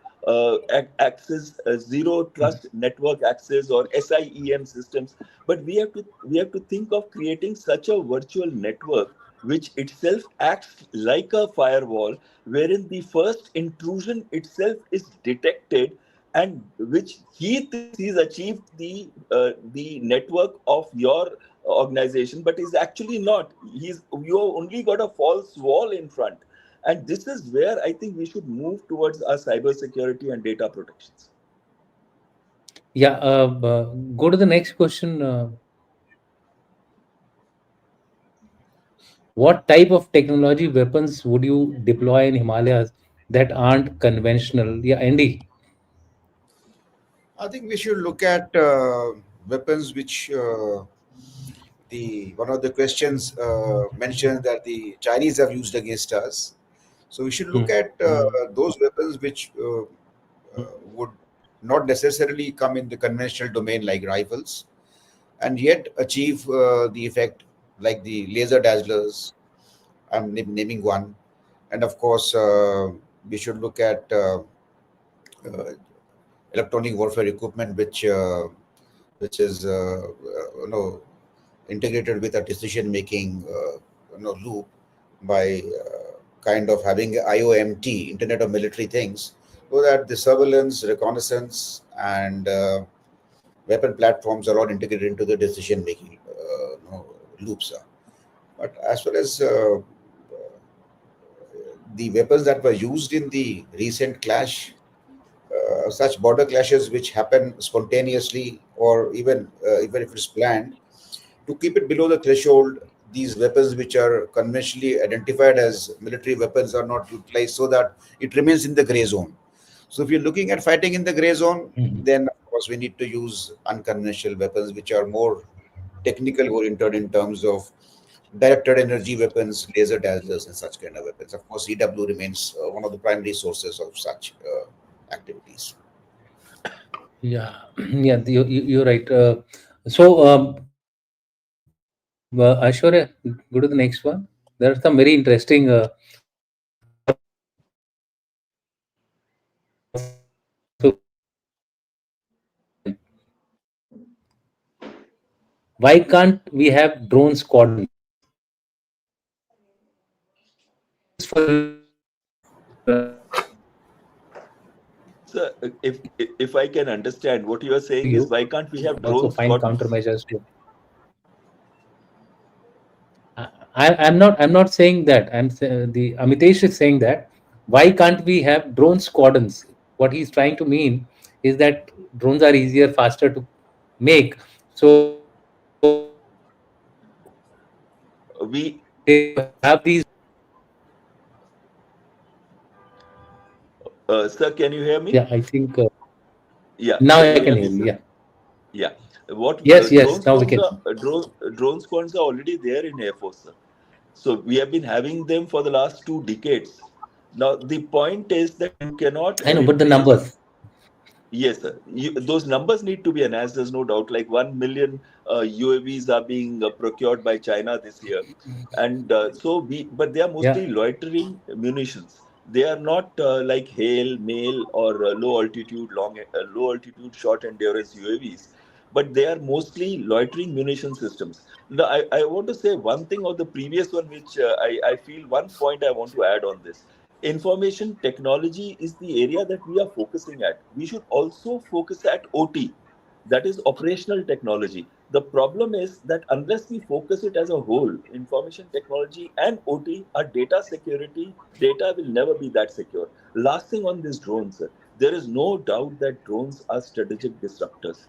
access, zero trust network access, or SIEM systems, but we have to think of creating such a virtual network which itself acts like a firewall, wherein the first intrusion itself is detected, and which he thinks he's achieved the network of your organization, but is actually not. You only got a false wall in front, and this is where I think we should move towards our cyber security and data protections. Yeah. Go to the next question. What type of technology weapons would you deploy in Himalayas that aren't conventional? Yeah, Andy. I think we should look at weapons which the one of the questions mentioned that the Chinese have used against us. So we should look at those weapons which would not necessarily come in the conventional domain like rifles, and yet achieve the effect like the laser dazzlers. I'm naming one, and of course we should look at uh, electronic warfare equipment which is integrated with a decision making loop by kind of having IOMT, Internet of Military Things, so that the surveillance, reconnaissance, and weapon platforms are all integrated into the decision making loops. But as far as the weapons that were used in the recent clash, such border clashes which happen spontaneously or even if it's planned, to keep it below the threshold, these weapons which are conventionally identified as military weapons are not utilized, so that it remains in the gray zone. So if you're looking at fighting in the gray zone, then of course we need to use unconventional weapons which are more technical oriented in terms of directed energy weapons, laser dazzlers, and such kind of weapons. Of course, EW remains one of the primary sources of such activities. Yeah, yeah, you're right. Ashwarya, go to the next one. There are some very interesting thoughts which you have Why can't we have drone squadrons? Just for So if I can understand, what you are saying is, you why can't we have and also drone find squadrons? countermeasures to. I'm not saying that. The Amitesh is saying that why can't we have drone squadrons? what he's trying to mean is that drones are easier, faster to make. So they have these. We, sir, can you hear me? Yeah, I think Yeah, now can I you can hear hear me, you. sir? Yeah. Yeah. What Yes, yes. Now we can. drone squads are already there in Air Force, sir. So we have been having them for the last 2 decades. Now the point is that you cannot I know, but the replace. numbers. Yes, sir. Those numbers need to be enhanced. There's no doubt. Like 1 million UAVs are being procured by China this year, and but they are Yeah. mostly loitering munitions. They are not like hail, mail, or low altitude, short endurance UAVs, but they are mostly loitering munition systems. Now, I want to say one thing of the previous one, which I feel one point I want to add on this. Information technology is the area that we are focusing at. We should also focus at OT, that is operational technology. The problem is that unless we focus it as a whole, information technology and OT, our data security, data will never be that secure. Last thing on these drones, there is no doubt that drones are strategic disruptors.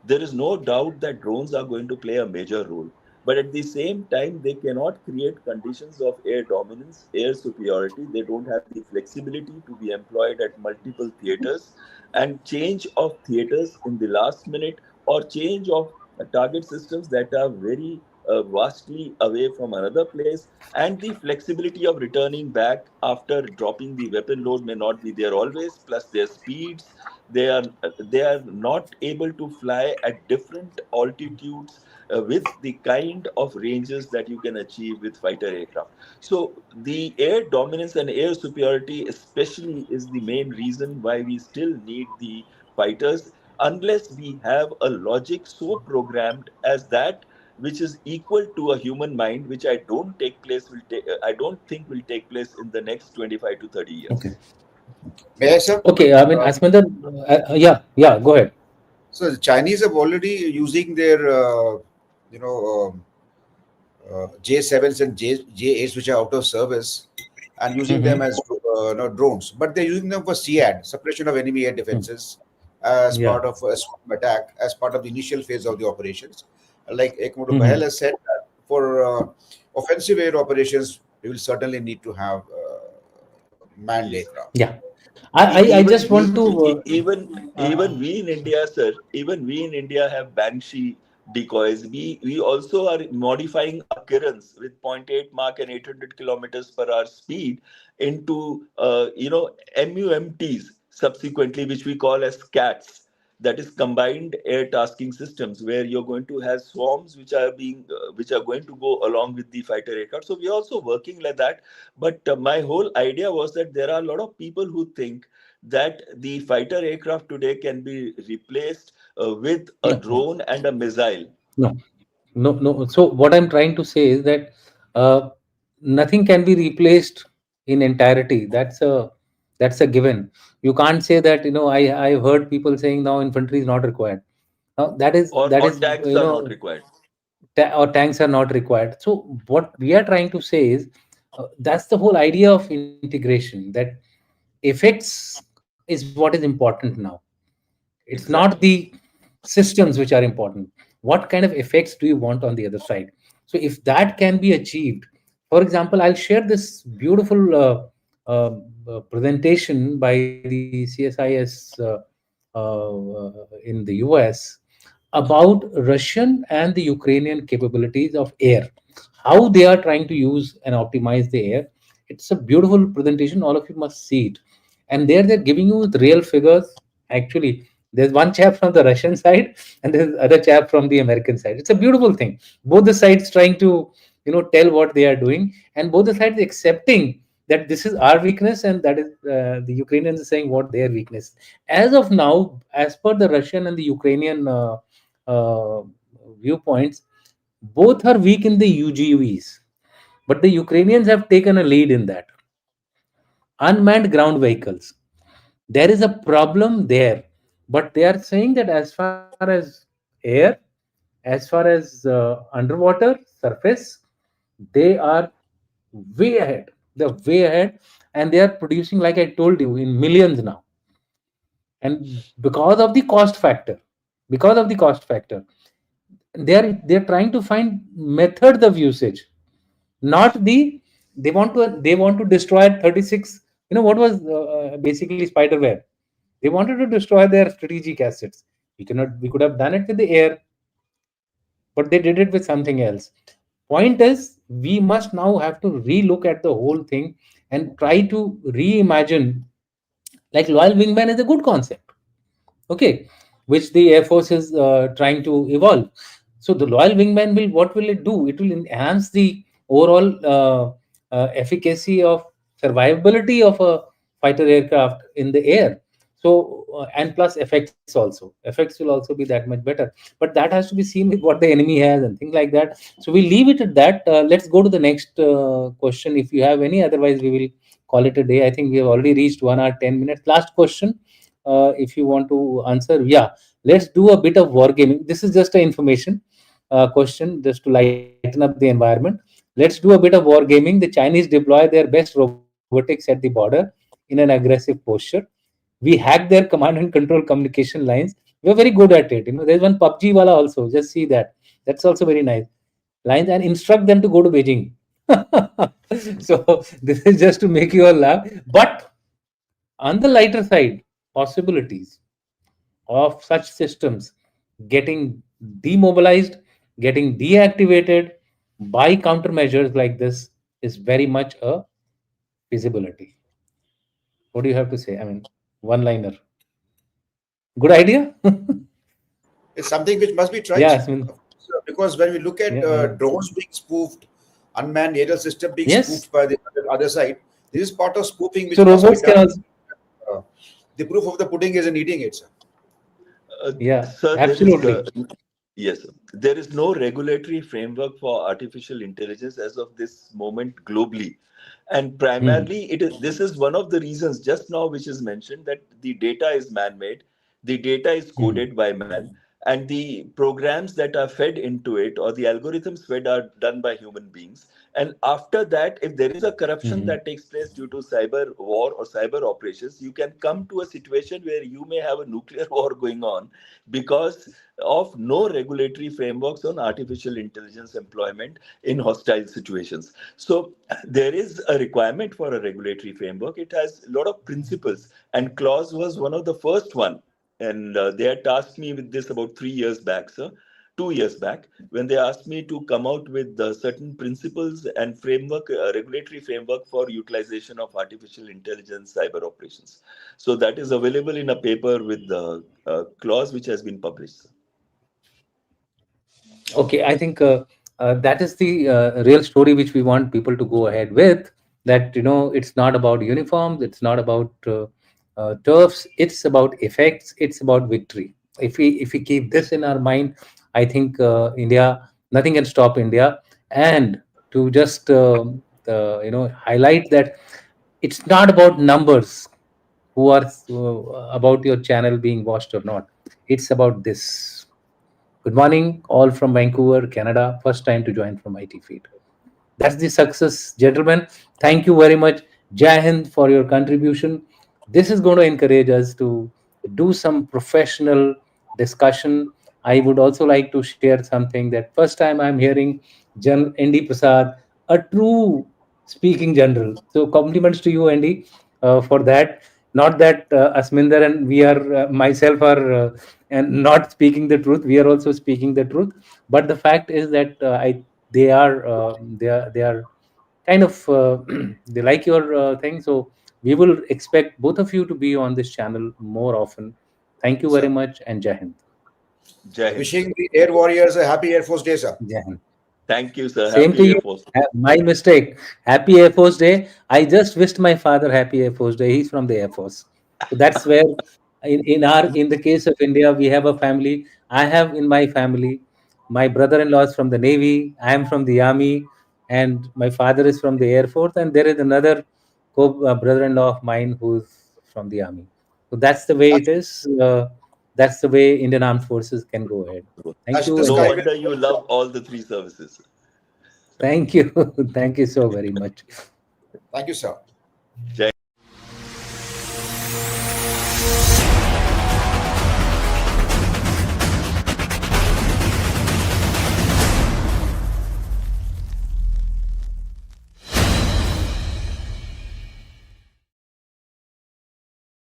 There is no doubt that drones are going to play a major role. But at the same time, they cannot create conditions of air dominance, air superiority. They don't have the flexibility to be employed at multiple theaters, and change of theaters in the last minute, or change of target systems that are very vastly away from another place, and the flexibility of returning back after dropping the weapon load may not be there always, plus their speeds. They are not able to fly at different altitudes with the kind of ranges that you can achieve with fighter aircraft. So the air dominance and air superiority especially is the main reason why we still need the fighters, unless we have a logic so programmed as that which is equal to a human mind, which I don't think will take place in the next 25 to 30 Okay. years. May I, sir? Okay. I mean, Asminder, yeah, yeah. Go ahead. So the Chinese have already using their, you know, J7s and J8s, which are out of service, and using them Mm-hmm. as drones. But they're using them for SEAD, suppression of enemy air defenses, as Yeah. part of a swarm attack, as part of the initial phase of the operations. Like Commodore Bahal Mm-hmm. has said, that for offensive air operations, we will certainly need to have manned aircraft. Yeah. I even just we want to. even we in India, sir, even we in India have Banshee decoys. We also are modifying our Kirans with point 0.8 Mach and 800 kilometers per hour speed into MUMTs subsequently, which we call as CATs. That is combined air tasking systems, where you're going to have swarms which are going to go along with the fighter aircraft. So we're also working like that. But my whole idea was that there are a lot of people who think that the fighter aircraft today can be replaced with a No, no, drone and a missile. no, no, no. So what I'm trying to say is that uh, nothing can be replaced in entirety. That's a given. You can't say that. I've heard people saying now infantry is not required. Now that Or is tanks are not required. or tanks are not required. So what we are trying to say is that's the whole idea of integration. That effects is what is important now. It's not the Exactly. systems which are important. What kind of effects do you want on the other side? So if that can be achieved, for example, I'll share this beautiful presentation by the CSIS in the US about Russian and the Ukrainian capabilities of air, how they are trying to use and optimize the air. It's a beautiful presentation. All of you must see it. And there they're giving you with real figures. Actually, there's one chap from the Russian side and there's other chap from the American side. It's a beautiful thing. Both the sides trying to tell what they are doing, and both the sides accepting that this is our weakness and that is the Ukrainians are saying what their weakness. As of now, as per the Russian and the Ukrainian uh, viewpoints, both are weak in the UGVs, but the Ukrainians have taken a lead in that. Unmanned ground vehicles. There is a problem there, but they are saying that as far as air, as far as underwater, surface, they are way ahead. They're way ahead, and they are producing, like I told you, in millions now. And because of the cost factor, they're trying to find methods of usage, not the they want to destroy 36. What was basically spider web? They wanted to destroy their strategic assets. We could have done it with the air, but they did it with something else. Point is, we must now have to relook at the whole thing and try to reimagine. Like loyal wingman is a good concept, okay, which the air force is trying to evolve. So the loyal wingman will, what will it do? It will enhance the overall efficacy of survivability of a fighter aircraft in the air. So and plus effects will also be that much better, but that has to be seen with what the enemy has and things like that. So we leave it at that. Let's go to the next question if you have any. Otherwise we will call it a day. I think we have already reached 1 hour 10 minutes. Last question, if you want to answer. Yeah, let's do a bit of wargaming. This is just an information question, just to lighten up the environment. Let's do a bit of wargaming. The Chinese deploy their best robotics at the border in an aggressive posture. We hack their command and control communication lines. We're very good at it. There's one PUBG wala also. Just see that. That's also very nice. Lines, and instruct them to go to Beijing. So this is just to make you all laugh. But on the lighter side, possibilities of such systems getting demobilized, getting deactivated by countermeasures like this is very much a feasibility. What do you have to say? I mean, one liner. Good idea? It's something which must be tried, Yeah, sir. I mean, Because when we look at yeah. drones being spoofed, unmanned aerial system being Yes. spoofed by the other side, this is part of spoofing which So must be robots can done. also, Uh, the proof of the pudding is in eating it, sir. yeah, Sir, absolutely. yes, sir. There is no regulatory framework for artificial intelligence as of this moment globally. And Hmm. primarily, this is one of the reasons just now, which is mentioned, that the data is man-made, the data is Hmm. coded by man, and the programs that are fed into it or the algorithms fed are done by human beings. And after that, if there is a corruption Hmm. that takes place due to cyber war or cyber operations, you can come to a situation where you may have a nuclear war going on because of no regulatory frameworks on artificial intelligence employment in hostile situations. So there is a requirement for a regulatory framework. It has a lot of principles, and clause was one of the first one. And they had tasked me with this about 3 years back, sir. 2 years back, when they asked me to come out with certain principles and framework, regulatory framework for utilization of artificial intelligence cyber operations. So that is available in a paper with the clause which has been published. Okay, I think that is the real story which we want people to go ahead with. That it's not about uniforms, it's not about turfs, it's about effects, it's about victory. If we keep this in our mind, I think nothing can stop India. And to just highlight that it's not about numbers who are about your channel being watched or not. It's about this. Good morning, all from Vancouver, Canada. First time to join from IT Feed. That's the success, gentlemen. Thank you very much, Jai Hind, for your contribution. This is going to encourage us to do some professional discussion. I would also like to share something that first time I'm hearing General ND Prasad, a true speaking general. So compliments to you, Andy, for that. Not that Ashminder and we are myself are and not speaking the truth. We are also speaking the truth. But the fact is that I they are kind of they like your thing. So we will expect both of you to be on this channel more often. Thank you very Sir, much, and Jai Hind. Jai Hind, sir. wishing the Air Warriors a happy Air Force Day, sir. Jai Hind. Thank you, sir. Same to Happy Air you. Force. My mistake. Happy Air Force Day. I just wished my father Happy Air Force Day. He's from the Air Force. So that's where, in the case of India, we have a family. I have in my family, my brother-in-law is from the Navy. I am from the Army, and my father is from the Air Force. And there is another brother-in-law of mine who's from the Army. So that's the way it Touch, is. That's the way Indian Armed Forces can go ahead. Thank touch the you, No and sky Jai. with wonder you hope, sir. love all the three services. Thank you. Thank you so very much. Thank you, sir. Jai